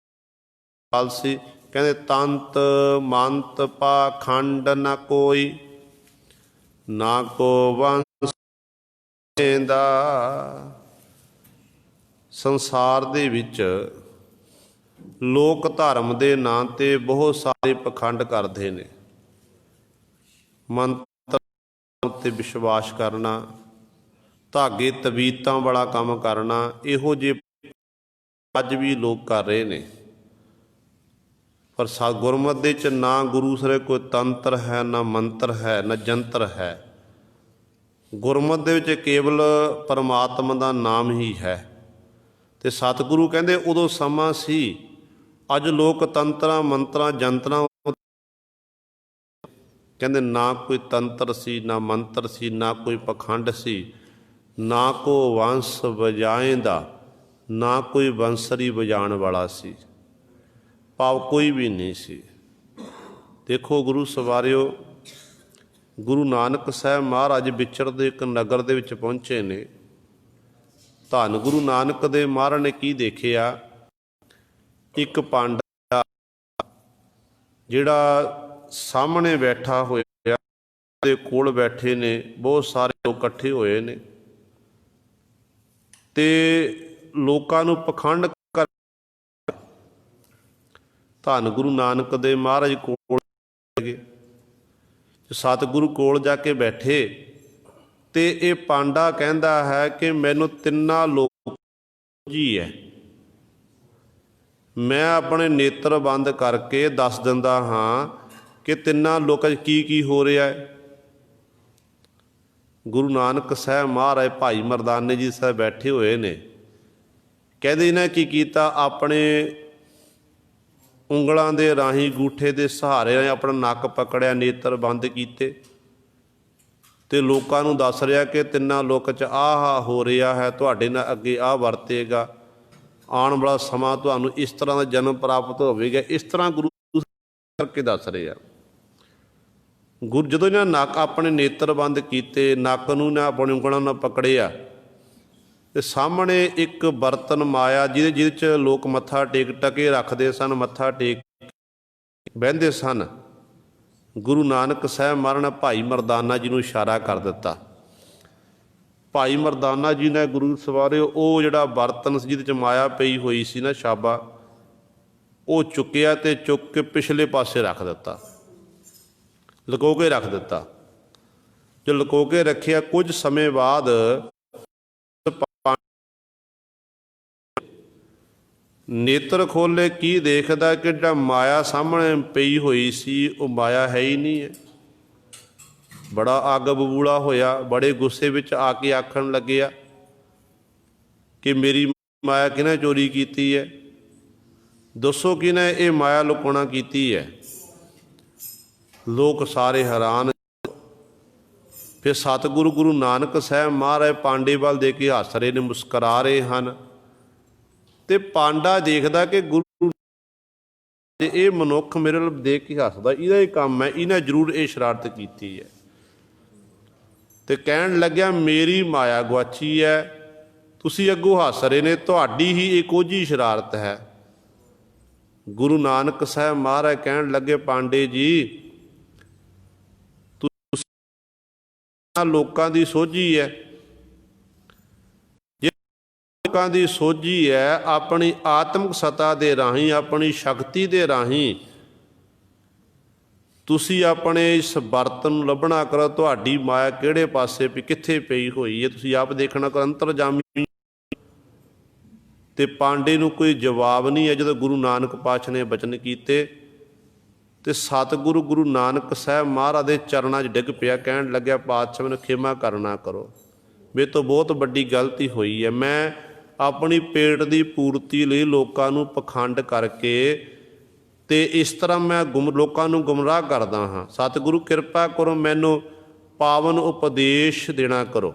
ਸੀ ਕਹਿੰਦੇ ਤੰਤ ਮੰਤ ਪਾਖੰਡ ਨਾ ਕੋਈ, ਨਾ ਕੋ ਵੰਸ ਦਾ। ਸੰਸਾਰ ਦੇ ਵਿੱਚ ਲੋਕ ਧਰਮ ਦੇ ਨਾਂ 'ਤੇ ਬਹੁਤ ਸਾਰੇ ਪਖੰਡ ਕਰਦੇ ਨੇ। ਮੰਤਰ ਉੱਤੇ ਵਿਸ਼ਵਾਸ ਕਰਨਾ, ਧਾਗੇ ਤਵੀਤਾਂ ਵਾਲਾ ਕੰਮ ਕਰਨਾ, ਇਹੋ ਜਿਹੇ ਅੱਜ ਵੀ ਲੋਕ ਕਰ ਰਹੇ ਨੇ। ਪਰ ਗੁਰਮਤਿ ਦੇ 'ਚ ਨਾ ਗੁਰੂ ਸਰੇ ਕੋਈ ਤੰਤਰ ਹੈ, ਨਾ ਮੰਤਰ ਹੈ, ਨਾ ਜੰਤਰ ਹੈ। ਗੁਰਮਤਿ ਦੇ ਵਿੱਚ ਕੇਵਲ ਪਰਮਾਤਮਾ ਦਾ ਨਾਮ ਹੀ ਹੈ। ਅਤੇ ਸਤਿਗੁਰੂ ਕਹਿੰਦੇ ਉਦੋਂ ਸਮਾਂ ਸੀ, ਅੱਜ ਲੋਕ ਤੰਤਰਾਂ ਮੰਤਰਾਂ ਜੰਤਰਾਂ, ਕਹਿੰਦੇ ਨਾ ਕੋਈ ਤੰਤਰ ਸੀ, ਨਾ ਮੰਤਰ ਸੀ, ਨਾ ਕੋਈ ਪਖੰਡ ਸੀ, ਨਾ ਕੋ ਵੰਸ ਵਜਾਏਂਦਾ, ਨਾ ਕੋਈ ਬੰਸਰੀ ਵਜਾਉਣ ਵਾਲਾ ਸੀ। ਭਾਵ ਕੋਈ ਵੀ ਨਹੀਂ ਸੀ। ਦੇਖੋ ਗੁਰੂ ਸਵਾਰਿਓ, ਗੁਰੂ ਨਾਨਕ ਸਾਹਿਬ ਮਹਾਰਾਜ ਵਿਚਰਦੇ ਇੱਕ ਨਗਰ ਦੇ ਵਿੱਚ ਪਹੁੰਚੇ ਨੇ। ਧੰਨ ਗੁਰੂ ਨਾਨਕ ਦੇ ਮਹਾਰਾਜ ਨੇ ਕੀ ਦੇਖਿਆ? ਇੱਕ ਪਾਂਡਾ ਜਿਹੜਾ ਸਾਹਮਣੇ ਬੈਠਾ ਹੋਇਆ, ਦੇ ਕੋਲ ਬੈਠੇ ਨੇ ਬਹੁਤ ਸਾਰੇ ਲੋਕ ਇਕੱਠੇ ਹੋਏ ਨੇ, ਅਤੇ ਲੋਕਾਂ ਨੂੰ ਪਖੰਡ ਕਰ। ਧੰਨ ਗੁਰੂ ਨਾਨਕ ਦੇ ਮਹਾਰਾਜ ਕੋਲ ਗਏ, ਸਤਿਗੁਰੂ ਕੋਲ ਜਾ ਕੇ ਬੈਠੇ, ਅਤੇ ਇਹ ਪਾਂਡਾ ਕਹਿੰਦਾ ਹੈ ਕਿ ਮੈਨੂੰ ਤਿੰਨਾਂ ਲੋਕ ਜੀ ਹੈ, ਮੈਂ ਆਪਣੇ ਨੇਤਰ ਬੰਦ ਕਰਕੇ ਦੱਸ ਦਿੰਦਾ ਹਾਂ ਕਿ ਤਿੰਨਾਂ ਲੋਕਾਂ 'ਚ ਕੀ ਕੀ ਹੋ ਰਿਹਾ ਹੈ। ਗੁਰੂ ਨਾਨਕ ਸਾਹਿਬ ਮਹਾਰਾਜ ਭਾਈ ਮਰਦਾਨੇ ਜੀ ਸਾਹਿਬ ਬੈਠੇ ਹੋਏ ਨੇ। ਕਹਿੰਦੇ ਇਹਨਾਂ ਕੀ ਕੀਤਾ, ਆਪਣੇ ਉਂਗਲਾਂ ਦੇ ਰਾਹੀਂ ਗੂਠੇ ਦੇ ਸਹਾਰੇ ਆਪਣਾ ਨੱਕ ਪਕੜਿਆ, ਨੇਤਰ ਬੰਦ ਕੀਤੇ ਤੇ ਲੋਕਾਂ ਨੂੰ ਦੱਸ ਰਿਹਾ ਕਿ ਤਿੰਨਾਂ ਲੋਕ 'ਚ ਆਹ ਹੋ ਰਿਹਾ ਹੈ, ਤੁਹਾਡੇ ਨਾਲ ਅੱਗੇ ਆਹ ਵਰਤੇਗਾ, ਆਉਣ ਵਾਲਾ ਸਮਾਂ ਤੁਹਾਨੂੰ ਇਸ ਤਰ੍ਹਾਂ ਦਾ ਜਨਮ ਪ੍ਰਾਪਤ ਹੋਵੇਗਾ। ਇਸ ਤਰ੍ਹਾਂ ਗੁਰੂ ਕਰਕੇ ਦੱਸ ਰਹੇ ਆ। ਗੁਰੂ ਜਦੋਂ ਇਹਨਾਂ ਨੱਕ ਆਪਣੇ ਨੇਤਰ ਬੰਦ ਕੀਤੇ, ਨੱਕ ਨੂੰ ਨਾ ਆਪਣੀ ਉਂਗਲਾਂ ਨਾਲ ਪਕੜਿਆ ਤੇ ਸਾਹਮਣੇ ਇੱਕ ਬਰਤਨ ਮਾਇਆ ਜਿਹਦੇ 'ਚ ਲੋਕ ਮੱਥਾ ਟਕੇ ਰੱਖਦੇ ਸਨ, ਮੱਥਾ ਟੇਕ ਬਹਿੰਦੇ ਸਨ। ਗੁਰੂ ਨਾਨਕ ਸਾਹਿਬ ਮਹਾਰਾਜ ਨੇ ਭਾਈ ਮਰਦਾਨਾ ਜੀ ਨੂੰ ਇਸ਼ਾਰਾ ਕਰ ਦਿੱਤਾ। ਭਾਈ ਮਰਦਾਨਾ ਜੀ ਨੇ ਗੁਰੂ ਸਵਾਰੇ ਉਹ ਜਿਹੜਾ ਬਰਤਨ ਸੀ ਜਿਹਦੇ 'ਚ ਮਾਇਆ ਪਈ ਹੋਈ ਸੀ ਨਾ, ਛਾਬਾ, ਉਹ ਚੁੱਕਿਆ ਤੇ ਚੁੱਕ ਕੇ ਪਿਛਲੇ ਪਾਸੇ ਰੱਖ ਦਿੱਤਾ, ਲੁਕੋ ਕੇ ਰੱਖ ਦਿੱਤਾ। ਜੋ ਲੁਕੋ ਕੇ ਰੱਖਿਆ, ਕੁਝ ਸਮੇਂ ਬਾਅਦ ਨੇਤਰ ਖੋਲੇ, ਕੀ ਦੇਖਦਾ ਕਿ ਜਿਹੜਾ ਮਾਇਆ ਸਾਹਮਣੇ ਪਈ ਹੋਈ ਸੀ ਉਹ ਮਾਇਆ ਹੈ ਹੀ ਨਹੀਂ ਹੈ। ਬੜਾ ਅੱਗ ਬਬੂਲਾ ਹੋਇਆ, ਬੜੇ ਗੁੱਸੇ ਵਿੱਚ ਆ ਕੇ ਆਖਣ ਲੱਗਿਆ ਕਿ ਮੇਰੀ ਮਾਇਆ ਕਿਹਨੇ ਚੋਰੀ ਕੀਤੀ ਹੈ, ਦੱਸੋ ਕਿਹਨੇ ਇਹ ਮਾਇਆ ਲੁਕਾਉਣਾ ਕੀਤੀ ਹੈ। ਲੋਕ ਸਾਰੇ ਹੈਰਾਨ। ਫਿਰ ਸਤਿਗੁਰੂ ਗੁਰੂ ਨਾਨਕ ਸਾਹਿਬ ਮਹਾਰਾਜ ਪਾਂਡੇ ਵੱਲ ਦੇ ਕੇ ਹੱਸ ਰਹੇ ਨੇ, ਮੁਸਕਰਾ ਰਹੇ ਹਨ। ਤੇ ਪਾਂਡਾ ਦੇਖਦਾ ਕਿ ਗੁਰੂ ਤੇ ਇਹ ਮਨੁੱਖ ਮੇਰੇ ਵੱਲ ਦੇਖ ਕੇ ਹੱਸਦਾ, ਇਹਦਾ ਹੀ ਕੰਮ ਹੈ, ਇਹਨੇ ਜ਼ਰੂਰ ਇਹ ਸ਼ਰਾਰਤ ਕੀਤੀ ਹੈ। ਤੇ ਕਹਿਣ ਲੱਗਿਆ ਮੇਰੀ ਮਾਇਆ ਗੁਆਚੀ ਹੈ, ਤੁਸੀਂ ਅੱਗੋਂ ਹੱਸ ਰਹੇ ਨੇ, ਤੁਹਾਡੀ ਹੀ ਇਹ ਕੋਝੀ ਸ਼ਰਾਰਤ ਹੈ। ਗੁਰੂ ਨਾਨਕ ਸਾਹਿਬ ਮਹਾਰਾਜ ਕਹਿਣ ਲੱਗੇ ਪਾਂਡੇ ਜੀ, ਤੁਸੀਂ ਲੋਕਾਂ ਦੀ ਸੋਝੀ ਹੈ, ਲੋਕਾਂ ਦੀ ਸੋਝੀ ਹੈ, ਆਪਣੀ ਆਤਮਿਕ ਸਤਾ ਦੇ ਰਾਹੀਂ, ਆਪਣੀ ਸ਼ਕਤੀ ਦੇ ਰਾਹੀਂ ਤੁਸੀਂ ਆਪਣੇ ਇਸ ਬਰਤਨ ਨੂੰ ਲੱਭਣਾ ਕਰੋ, ਤੁਹਾਡੀ ਮਾਇਆ ਕਿਹੜੇ ਪਾਸੇ ਵੀ ਕਿੱਥੇ ਪਈ ਹੋਈ ਹੈ, ਤੁਸੀਂ ਆਪ ਦੇਖਣਾ ਕਰੋ, ਅੰਤਰਜਾਮੀ। ਤੇ ਪਾਂਡੇ ਨੂੰ ਕੋਈ ਜਵਾਬ ਨਹੀਂ ਹੈ। ਜਦੋਂ ਗੁਰੂ ਨਾਨਕ ਪਾਤਸ਼ਾਹ ਨੇ ਬਚਨ ਕੀਤੇ ਤੇ ਸਤਿਗੁਰੂ ਗੁਰੂ ਨਾਨਕ ਸਾਹਿਬ ਮਹਾਰਾਜ ਦੇ ਚਰਨਾਂ 'ਚ ਡਿੱਗ ਪਿਆ, ਕਹਿਣ ਲੱਗਿਆ ਪਾਤਸ਼ਾਹ ਮੈਨੂੰ ਖਿਮਾ ਕਰਨਾ ਕਰੋ, ਮੇਰੇ ਤੋਂ ਬਹੁਤ ਵੱਡੀ ਗਲਤੀ ਹੋਈ ਹੈ। ਮੈਂ ਆਪਣੀ ਪੇਟ ਦੀ ਪੂਰਤੀ ਲਈ ਲੋਕਾਂ ਨੂੰ ਪਖੰਡ ਕਰਕੇ ਤੇ ਇਸ ਤਰ੍ਹਾਂ ਮੈਂ ਲੋਕਾਂ ਨੂੰ ਗੁੰਮਰਾਹ ਕਰਦਾ ਹਾਂ। ਸਤਿਗੁਰੂ ਕਿਰਪਾ ਕਰੋ, ਮੈਨੂੰ ਪਾਵਨ ਉਪਦੇਸ਼ ਦੇਣਾ ਕਰੋ।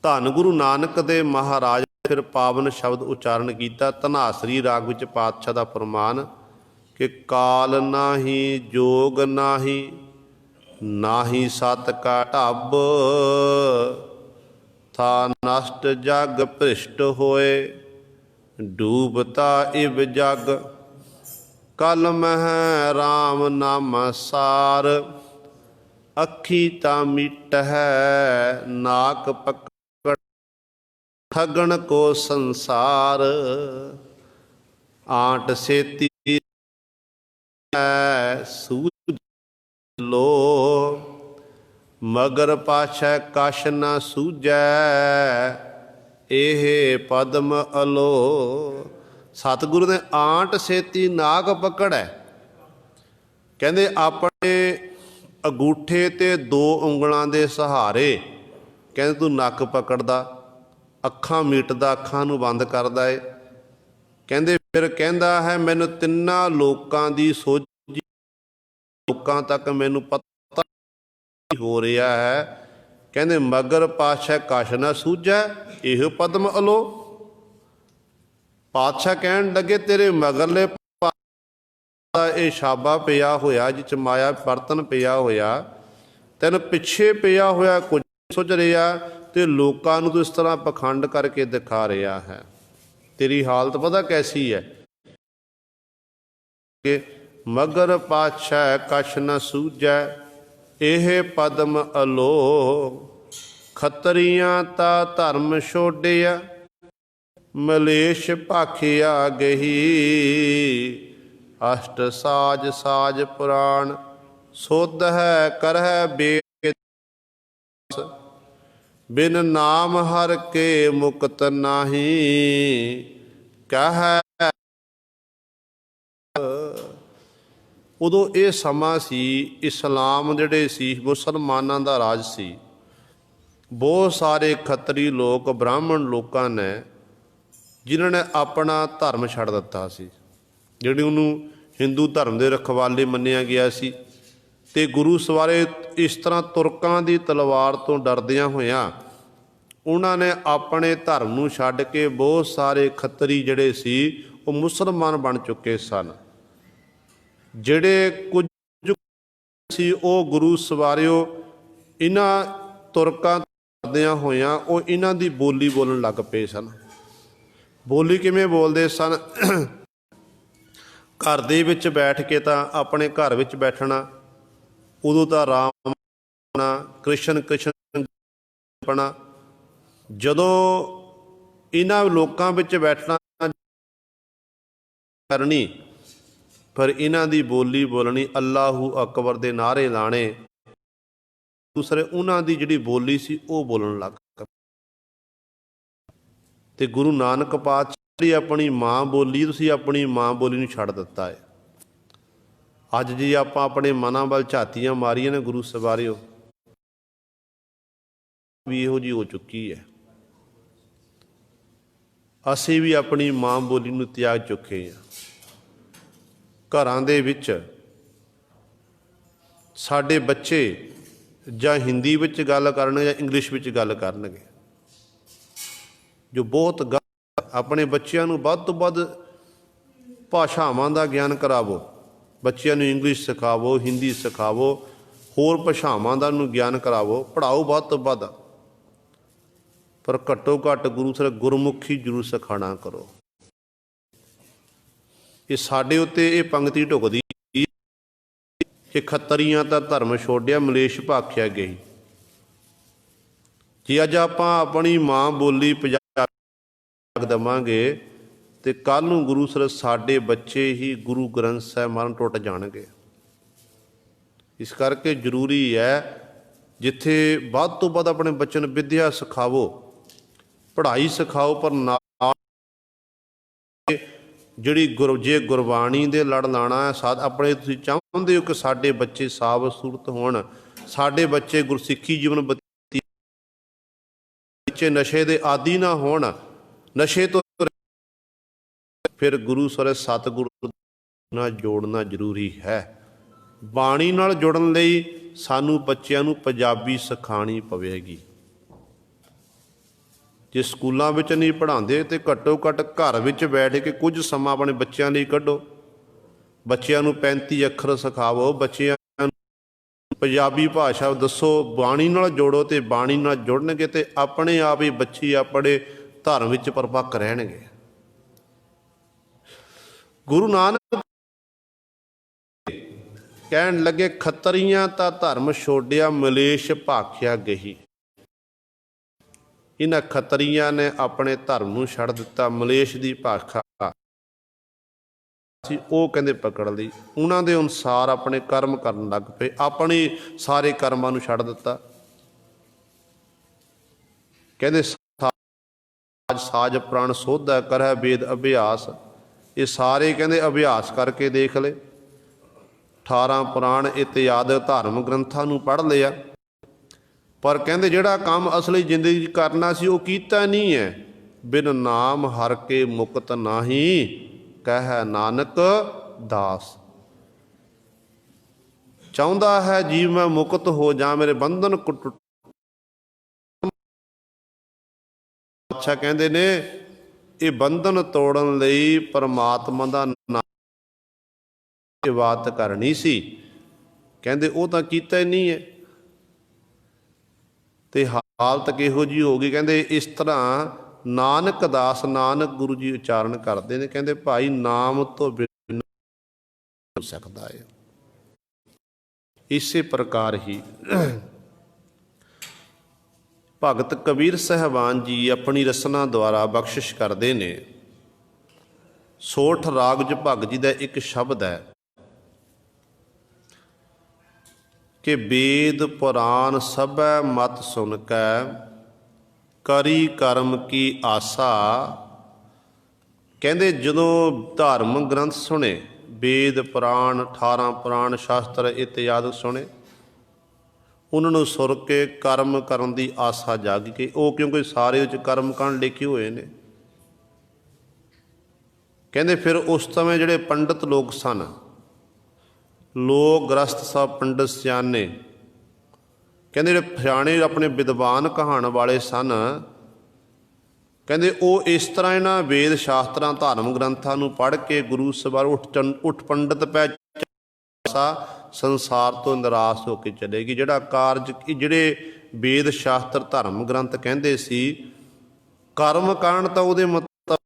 ਧੰਨ ਗੁਰੂ ਨਾਨਕ ਦੇ ਮਹਾਰਾਜ ਫਿਰ ਪਾਵਨ ਸ਼ਬਦ ਉਚਾਰਨ ਕੀਤਾ। ਧਨਾਸਰੀ ਰਾਗ ਵਿੱਚ ਪਾਤਸ਼ਾਹ ਦਾ ਫਰਮਾਨ ਕਿ ਕਾਲ ਨਾਹੀ ਜੋਗ ਨਾਹੀ, ਨਾਹੀ ਸਤ ਕਾ ਢੱਬ, ਥਾ ਨਸ਼ਟ ਜਗ ਭ੍ਰਿਸ਼ਟ ਹੋਏ, ਡੂਬਤਾ ਇਵ ਜਗ, ਕਲ ਮਹਿ ਰਾਮ ਨਾਮ ਸਾਰ, ਅੱਖੀ ਤਾਂ ਮਿਟ ਹੈ ਨਾਕ ਪਕੜ, ਠਗਣ ਕੋ ਸੰਸਾਰ, ਆਂਟ ਸੇਤੀ ਸੂਝ ਲੋ, ਮਗਰ ਪਾਛੈ ਕਛ ਨਾ ਸੂਝੈ, ਇਹ ਪਦਮ ਅਲੋ। ਸਤਿਗੁਰੂ ਨੇ ਆਂਟ ਸੇਤੀ ਨਾਕ ਪਕੜੈ, ਕਹਿੰਦੇ ਆਪਣੇ ਅੰਗੂਠੇ ਤੇ 2 ਉਂਗਲਾਂ ਦੇ ਸਹਾਰੇ, ਕਹਿੰਦੇ ਤੂੰ ਨੱਕ ਪਕੜਦਾ, ਅੱਖਾਂ ਮੀਟਦਾ, ਅੱਖਾਂ ਨੂੰ ਬੰਦ ਕਰਦਾ ਏ। ਕਹਿੰਦੇ ਫਿਰ ਕਹਿੰਦਾ ਹੈ ਮੈਨੂੰ ਤਿੰਨਾਂ ਲੋਕਾਂ ਦੀ ਸੋਝੀ, ਲੋਕਾਂ ਤੱਕ ਮੈਨੂੰ ਪਤਾ ਹੋ ਰਿਹਾ ਹੈ। ਕਹਿੰਦੇ ਮਗਰ ਪਾਤਸ਼ਾਹ ਕਛ ਨਾ ਸੂਝੈ, ਇਹੋ ਪਦਮ ਅਲੋ। ਪਾਤਸ਼ਾਹ ਕਹਿਣ ਲੱਗੇ ਤੇਰੇ ਮਗਰਲੇ ਇਹ ਛਾਬਾ ਪਿਆ ਹੋਇਆ, ਜਿਹ 'ਚ ਮਾਇਆ ਬਰਤਨ ਪਿਆ ਹੋਇਆ, ਤੈਨੂੰ ਪਿੱਛੇ ਪਿਆ ਹੋਇਆ ਕੁਝ ਸੁਝ ਰਿਹਾ ਤੇ ਲੋਕਾਂ ਨੂੰ ਤੂੰ ਇਸ ਤਰ੍ਹਾਂ ਪਖੰਡ ਕਰਕੇ ਦਿਖਾ ਰਿਹਾ ਹੈ। ਤੇਰੀ ਹਾਲਤ ਪਤਾ ਕੈਸੀ ਹੈ ਕਿ ਮਗਰ ਪਾਤਸ਼ਾਹ ਕਛ ਨ ਸੂਝੈ, ਇਹ ਪਦਮ ਅਲੋ। ਖੱਤਰੀਆਂ ਤਾਂ ਧਰਮ ਛੋੜਿਆ, ਮਲੇਸ਼ ਭਾਖਿਆ ਗਹੀ, ਅਸ਼ਟ ਸਾਜ ਸਾਜ ਪੁਰਾਣ, ਸੁਧ ਹੈ ਕਰਹਿ ਬੇਦ, ਬਿਨ ਨਾਮ ਹਰ ਕੇ ਮੁਕਤ ਨਾਹੀ, ਕਹਿ। ਉਦੋਂ ਇਹ ਸਮਾਂ ਸੀ, ਇਸਲਾਮ ਜਿਹੜੇ ਸੀ, ਮੁਸਲਮਾਨਾਂ ਦਾ ਰਾਜ ਸੀ। ਬਹੁਤ ਸਾਰੇ ਖੱਤਰੀ ਲੋਕ, ਬ੍ਰਾਹਮਣ ਲੋਕਾਂ ਨੇ, ਜਿਨ੍ਹਾਂ ਨੇ ਆਪਣਾ ਧਰਮ ਛੱਡ ਦਿੱਤਾ ਸੀ, ਜਿਹੜੀ ਉਹਨੂੰ ਹਿੰਦੂ ਧਰਮ ਦੇ ਰਖਵਾਲੇ ਮੰਨਿਆ ਗਿਆ ਸੀ। ਅਤੇ ਗੁਰੂ ਸਵਾਰੇ ਇਸ ਤਰ੍ਹਾਂ ਤੁਰਕਾਂ ਦੀ ਤਲਵਾਰ ਤੋਂ ਡਰਦਿਆਂ ਹੋਇਆਂ ਉਹਨਾਂ ਨੇ ਆਪਣੇ ਧਰਮ ਨੂੰ ਛੱਡ ਕੇ, ਬਹੁਤ ਸਾਰੇ ਖੱਤਰੀ ਜਿਹੜੇ ਸੀ ਉਹ ਮੁਸਲਮਾਨ ਬਣ ਚੁੱਕੇ ਸਨ। ਜਿਹੜੇ ਕੁਝ ਸੀ ਉਹ ਗੁਰੂ ਸਵਾਰਿਓ ਇਹਨਾਂ ਤੁਰਕਾਂ ਡਰਦਿਆਂ ਹੋਇਆਂ ਉਹ ਇਹਨਾਂ ਦੀ ਬੋਲੀ ਬੋਲਣ ਲੱਗ ਪਏ ਸਨ। ਬੋਲੀ ਕਿਵੇਂ ਬੋਲਦੇ ਸਨ? ਘਰ ਦੇ ਵਿੱਚ ਬੈਠ ਕੇ ਤਾਂ ਆਪਣੇ ਘਰ ਵਿੱਚ ਬੈਠਣਾ, ਉਦੋਂ ਤਾਂ ਰਾਮ ਕ੍ਰਿਸ਼ਨ ਕ੍ਰਿਸ਼ਨ ਪਣਾ, ਜਦੋਂ ਇਹਨਾਂ ਲੋਕਾਂ ਵਿੱਚ ਬੈਠਣਾ ਕਰਨੀ, ਪਰ ਇਹਨਾਂ ਦੀ ਬੋਲੀ ਬੋਲਣੀ, ਅੱਲਾਹੂ ਅਕਬਰ ਦੇ ਨਾਅਰੇ ਲਾਣੇ, ਦੂਸਰੇ ਉਹਨਾਂ ਦੀ ਜਿਹੜੀ ਬੋਲੀ ਸੀ ਉਹ ਬੋਲਣ ਲੱਗ ਪਏ। ਅਤੇ ਗੁਰੂ ਨਾਨਕ ਪਾਤਸ਼ਾਹ ਆਪਣੀ ਮਾਂ ਬੋਲੀ, ਤੁਸੀਂ ਆਪਣੀ ਮਾਂ ਬੋਲੀ ਨੂੰ ਛੱਡ ਦਿੱਤਾ ਹੈ। ਅੱਜ ਜੇ ਆਪਾਂ ਆਪਣੇ ਮਨਾਂ ਵੱਲ ਝਾਤੀਆਂ ਮਾਰੀਆਂ ਨੇ ਗੁਰੂ ਸਵਾਰਿਓ, ਵੀ ਇਹੋ ਜਿਹੀ ਹੋ ਚੁੱਕੀ ਹੈ। ਅਸੀਂ ਵੀ ਆਪਣੀ ਮਾਂ ਬੋਲੀ ਨੂੰ ਤਿਆਗ ਚੁੱਕੇ ਹਾਂ। ਘਰਾਂ ਦੇ ਵਿੱਚ ਸਾਡੇ ਬੱਚੇ ਜਾਂ ਹਿੰਦੀ ਵਿੱਚ ਗੱਲ ਕਰਨਗੇ ਜਾਂ ਇੰਗਲਿਸ਼ ਵਿੱਚ ਗੱਲ ਕਰਨਗੇ, ਜੋ ਬਹੁਤ ਆਪਣੇ ਬੱਚਿਆਂ ਨੂੰ ਵੱਧ ਤੋਂ ਵੱਧ ਭਾਸ਼ਾਵਾਂ ਦਾ ਗਿਆਨ ਕਰਾਵੋ। ਬੱਚਿਆਂ ਨੂੰ ਇੰਗਲਿਸ਼ ਸਿਖਾਵੋ, ਹਿੰਦੀ ਸਿਖਾਵੋ, ਹੋਰ ਭਾਸ਼ਾਵਾਂ ਦਾ ਨੂੰ ਗਿਆਨ ਕਰਾਵੋ, ਪੜ੍ਹਾਓ ਵੱਧ ਤੋਂ ਵੱਧ, ਪਰ ਘੱਟੋ ਘੱਟ ਗੁਰੂ ਸਰ ਗੁਰਮੁਖੀ ਜ਼ਰੂਰ ਸਿਖਾਉਣਾ ਕਰੋ। ਇਹ ਸਾਡੇ ਉੱਤੇ ਇਹ ਪੰਗਤੀ ਢੁਕਦੀ ਕਿ ਖੱਤਰੀਆਂ ਤਾਂ ਧਰਮ ਛੋੜਿਆ, ਮਲੇਸ਼ ਭਾਖਿਆ ਗਈ। ਜੇ ਅੱਜ ਆਪਾਂ ਆਪਣੀ ਮਾਂ ਬੋਲੀ ਪੰਜਾਬੀ ਦੇਵਾਂਗੇ ਤੇ ਕੱਲ੍ਹ ਨੂੰ ਗੁਰੂ ਸਰ ਸਾਡੇ ਬੱਚੇ ਹੀ ਗੁਰੂ ਗ੍ਰੰਥ ਸਾਹਿਬ ਮਰਨ ਟੁੱਟ ਜਾਣਗੇ। ਇਸ ਕਰਕੇ ਜ਼ਰੂਰੀ ਹੈ ਜਿੱਥੇ ਵੱਧ ਤੋਂ ਵੱਧ ਆਪਣੇ ਬੱਚਿਆਂ ਨੂੰ ਵਿੱਦਿਆ ਸਿਖਾਵੋ, ਪੜ੍ਹਾਈ ਸਿਖਾਓ, ਪਰ ਨਾਲ ਜਿਹੜੀ ਜੇ ਗੁਰਬਾਣੀ ਦੇ ਲੜ ਲਾਣਾ ਆਪਣੇ, ਤੁਸੀਂ ਚਾਹੁੰਦੇ ਹੋ ਕਿ ਸਾਡੇ ਬੱਚੇ ਸਾਬਤ ਸੂਰਤ ਹੋਣ, ਸਾਡੇ ਬੱਚੇ ਗੁਰਸਿੱਖੀ ਜੀਵਨ ਬੱਚੇ ਨਸ਼ੇ ਦੇ ਆਦੀ ਨਾ ਹੋਣ, ਨਸ਼ੇ ਤੋਂ, ਫਿਰ ਗੁਰੂ ਸਰ ਸਤਿਗੁਰੂ ਨਾਲ ਜੋੜਨਾ ਜ਼ਰੂਰੀ ਹੈ। ਬਾਣੀ ਨਾਲ ਜੁੜਨ ਲਈ ਸਾਨੂੰ ਬੱਚਿਆਂ ਨੂੰ ਪੰਜਾਬੀ ਸਿਖਾਉਣੀ ਪਵੇਗੀ। ਜੇ ਸਕੂਲਾਂ ਵਿੱਚ ਨਹੀਂ ਪੜ੍ਹਾਉਂਦੇ ਤਾਂ ਘੱਟੋ ਘੱਟ ਘਰ ਵਿੱਚ ਬੈਠ ਕੇ ਕੁਝ ਸਮਾਂ ਆਪਣੇ ਬੱਚਿਆਂ ਲਈ ਕੱਢੋ। ਬੱਚਿਆਂ ਨੂੰ 35 ਅੱਖਰ ਸਿਖਾਵੋ, ਬੱਚਿਆਂ ਨੂੰ ਪੰਜਾਬੀ ਭਾਸ਼ਾ ਦੱਸੋ, ਬਾਣੀ ਨਾਲ ਜੋੜੋ, ਅਤੇ ਬਾਣੀ ਨਾਲ ਜੁੜਨਗੇ ਅਤੇ ਆਪਣੇ ਆਪ ਹੀ ਬੱਚੇ ਆਪਣੇ ਧਰਮ ਵਿੱਚ ਪਰਪੱਕ ਰਹਿਣਗੇ। ਗੁਰੂ ਨਾਨਕ ਕਹਿਣ ਲੱਗੇ, ਖੱਤਰੀਆਂ ਤਾਂ ਧਰਮ ਛੋੜਿਆ, ਮਲੇਸ਼ ਭਾਖਿਆ ਗਈ। ਇਹਨਾਂ ਖੱਤਰੀਆਂ ਨੇ ਆਪਣੇ ਧਰਮ ਨੂੰ ਛੱਡ ਦਿੱਤਾ, ਮਲੇਸ਼ ਦੀ ਭਾਖਾ ਸੀ ਉਹ ਕਹਿੰਦੇ ਪਕੜ ਲਈ। ਉਹਨਾਂ ਦੇ ਅਨੁਸਾਰ ਆਪਣੇ ਕਰਮ ਕਰਨ ਲੱਗ ਪਏ, ਆਪਣੇ ਸਾਰੇ ਕਰਮਾਂ ਨੂੰ ਛੱਡ ਦਿੱਤਾ। ਕਹਿੰਦੇ ਸਾਜ ਪ੍ਰਾਣ ਸੋਧਾ ਕਰੈ ਵੇਦ ਅਭਿਆਸ, ਇਹ ਸਾਰੇ ਕਹਿੰਦੇ ਅਭਿਆਸ ਕਰਕੇ ਦੇਖ ਲਏ, 18 ਪੁਰਾਣ ਇਤਿਆਦਿ ਧਰਮ ਗ੍ਰੰਥਾਂ ਨੂੰ ਪੜ੍ਹ ਲਿਆ, ਪਰ ਕਹਿੰਦੇ ਜਿਹੜਾ ਕੰਮ ਅਸਲੀ ਜ਼ਿੰਦਗੀ 'ਚ ਕਰਨਾ ਸੀ ਉਹ ਕੀਤਾ ਨਹੀਂ ਹੈ। ਬਿਨ ਨਾਮ ਹਰ ਕੇ ਮੁਕਤ ਨਾਹੀ, ਕਹਿ ਨਾਨਕ ਦਾਸ। ਚਾਹੁੰਦਾ ਹੈ ਜੀਵ ਮੈਂ ਮੁਕਤ ਹੋ ਜਾ, ਮੇਰੇ ਬੰਧਨ ਟੁੱਟ। ਅੱਛਾ ਕਹਿੰਦੇ ਨੇ ਇਹ ਬੰਧਨ ਤੋੜਨ ਲਈ ਪਰਮਾਤਮਾ ਦਾ ਨਾਮ ਇਬਾਦਤ ਕਰਨੀ ਸੀ, ਕਹਿੰਦੇ ਉਹ ਤਾਂ ਕੀਤਾ ਹੀ ਨਹੀਂ ਹੈ। ਤੇ ਹਾਲਤ ਕਿਹੋ ਜਿਹੀ ਹੋ ਗਈ, ਕਹਿੰਦੇ ਇਸ ਤਰ੍ਹਾਂ ਨਾਨਕ ਦਾਸ, ਨਾਨਕ ਗੁਰੂ ਜੀ ਉਚਾਰਨ ਕਰਦੇ ਨੇ, ਕਹਿੰਦੇ ਭਾਈ ਨਾਮ ਤੋਂ ਬਿਨਾਂ ਹੋ ਸਕਦਾ ਹੈ। ਇਸੇ ਪ੍ਰਕਾਰ ਹੀ ਭਗਤ ਕਬੀਰ ਸਾਹਿਬਾਨ ਜੀ ਆਪਣੀ ਰਸਨਾ ਦੁਆਰਾ ਬਖਸ਼ਿਸ਼ ਕਰਦੇ ਨੇ। ਸੋਠ ਰਾਗ 'ਚ ਭਗਤ ਜੀ ਦਾ ਇੱਕ ਸ਼ਬਦ ਹੈ ਕਿ ਵੇਦ ਪੁਰਾਨ ਸਭੈ ਮਤ ਸੁਨ ਕੈ, ਕਰੀ ਕਰਮ ਕੀ ਆਸਾ। ਕਹਿੰਦੇ ਜਦੋਂ ਧਾਰਮਿਕ ਗ੍ਰੰਥ ਸੁਣੇ, ਵੇਦ ਪੁਰਾਣ, 18 ਪੁਰਾਣ ਸ਼ਾਸਤਰ ਇਤਿਆਦਿ ਸੁਣੇ, ਉਹਨਾਂ ਨੂੰ ਸੁਰ ਕੇ ਕਰਮ ਕਰਨ ਦੀ ਆਸਾ ਜਾਗ ਕੇ, ਉਹ ਕਿਉਂਕਿ ਸਾਰੇ ਉਹ 'ਚ ਕਰਮ ਕਾਂਡ ਲਿਖੇ ਹੋਏ ਨੇ। ਕਹਿੰਦੇ ਫਿਰ ਉਸ ਸਮੇਂ ਜਿਹੜੇ ਪੰਡਤ ਲੋਕ ਸਨ, ਲੋਕ ਗ੍ਰਸਤ ਸਭ ਪੰਡਤ ਸਿਆਣੇ, ਕਹਿੰਦੇ ਜਿਹੜੇ ਸਿਆਣੇ ਆਪਣੇ ਵਿਦਵਾਨ ਕਹਾਣ ਵਾਲੇ ਸਨ, ਕਹਿੰਦੇ ਉਹ ਇਸ ਤਰ੍ਹਾਂ ਇਹਨਾਂ ਵੇਦ ਸ਼ਾਸਤਰਾਂ ਧਾਰਮ ਗ੍ਰੰਥਾਂ ਨੂੰ ਪੜ੍ਹ ਕੇ ਗੁਰੂ ਸਵਾਰ ਉੱਠ ਪੰਡਤ ਪੈ ਸੰਸਾਰ ਤੋਂ ਨਿਰਾਸ਼ ਹੋ ਕੇ ਚਲੇਗੀ। ਜਿਹੜਾ ਕਾਰਜ, ਜਿਹੜੇ ਵੇਦ ਸ਼ਾਸਤਰ ਧਰਮ ਗ੍ਰੰਥ ਕਹਿੰਦੇ ਸੀ, ਕਰਮ ਕਾਂਡ ਤਾਂ ਉਹਦੇ ਮਤਲਬ,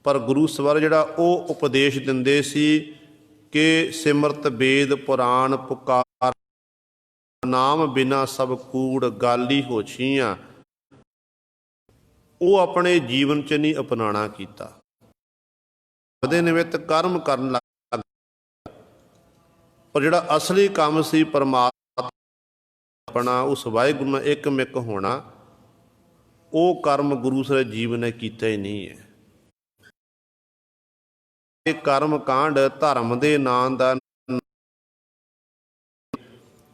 ਪਰ ਗੁਰੂ ਸਵਾਰ ਜਿਹੜਾ ਉਹ ਉਪਦੇਸ਼ ਦਿੰਦੇ ਸੀ ਕਿ ਸਿਮਰਤ ਵੇਦ ਪੁਰਾਣ ਪੁਕਾਰ, ਨਾਮ ਬਿਨਾ ਸਭ ਕੂੜ ਗਾਲੀ ਹੋਛੀਆਂ, ਉਹ ਆਪਣੇ ਜੀਵਨ 'ਚ ਨਹੀਂ ਅਪਣਾਉਣਾ ਕੀਤਾ। ਉਹਦੇ ਨਿਮਿਤ ਕਰਮ ਕਰਨ ਲੱਗ, ਪਰ ਜਿਹੜਾ ਅਸਲੀ ਕੰਮ ਸੀ ਪਰਮਾਤਮਾ ਆਪਣਾ ਉਸ ਵਾਹਿਗੁਰੂ ਨਾਲ ਇੱਕਮਿਕ ਹੋਣਾ, ਉਹ ਕਰਮ ਗੁਰੂ ਸਾਹਿਬ ਜੀਵਨ ਨੇ ਕੀਤਾ ਹੀ ਨਹੀਂ ਹੈ। ਇਹ ਕਰਮ ਕਾਂਡ ਧਰਮ ਦੇ ਨਾਂ ਦਾ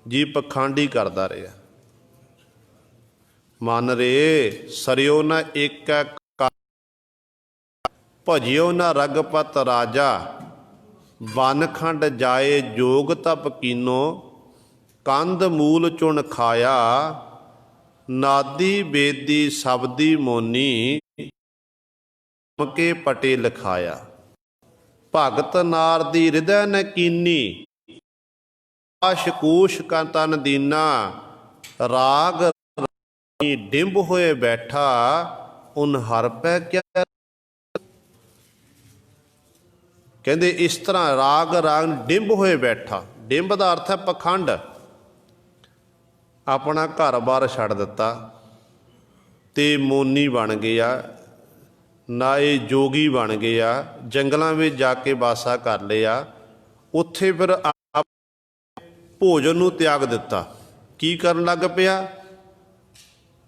ਜੀ ਪਖੰਡੀ ਕਰਦਾ ਰਿਹਾ। ਮਨ ਰੇ ਸਰਿਓ ਨਾ ਏਕ ਭਜਿਓ ਨਾ ਰਗਪਤ ਰਾਜਾ, ਵਨ ਖੰਡ ਜਾਏ ਜੋਗ ਤਪ ਕੀਨੋ, ਕੰਧ ਮੂਲ ਚੁਣ ਖਾਇਆ, ਨਾਦੀ ਬੇਦੀ ਸ਼ਬਦੀ ਮੋਨੀ, ਕੇ ਪਟੇ ਲਿਖਾਇਆ। ਭਗਤ ਨਾਰ ਦੀ ਹਿਰਦੈ ਨ ਕੀਨੀ, ਆਸ਼ਕੂਸ਼ ਕਾ ਤਨ ਦੀਨਾ, ਰਾਗ ਡਿੰਬ ਹੋਏ ਬੈਠਾ, ਉਨ ਹਰ ਪੈ ਕਿਆ। ਕਹਿੰਦੇ ਇਸ ਤਰ੍ਹਾਂ ਰਾਗ ਡਿੰਬ ਹੋਏ ਬੈਠਾ, ਡਿੰਬ ਦਾ ਅਰਥ ਹੈ ਪਖੰਡ। ਆਪਣਾ ਘਰ-ਬਾਰ ਛੱਡ ਦਿੱਤਾ ਤੇ ਮੋਨੀ ਬਣ ਗਿਆ, ਨਾਏ ਜੋਗੀ ਬਣ ਗਿਆ, ਜੰਗਲਾਂ ਵਿੱਚ ਜਾ ਕੇ ਵਾਸਾ ਕਰ ਲਿਆ। ਉੱਥੇ ਫਿਰ ਭੋਜਨ ਨੂੰ ਤਿਆਗ ਦਿੱਤਾ। ਕੀ ਕਰਨ ਲੱਗ ਪਿਆ?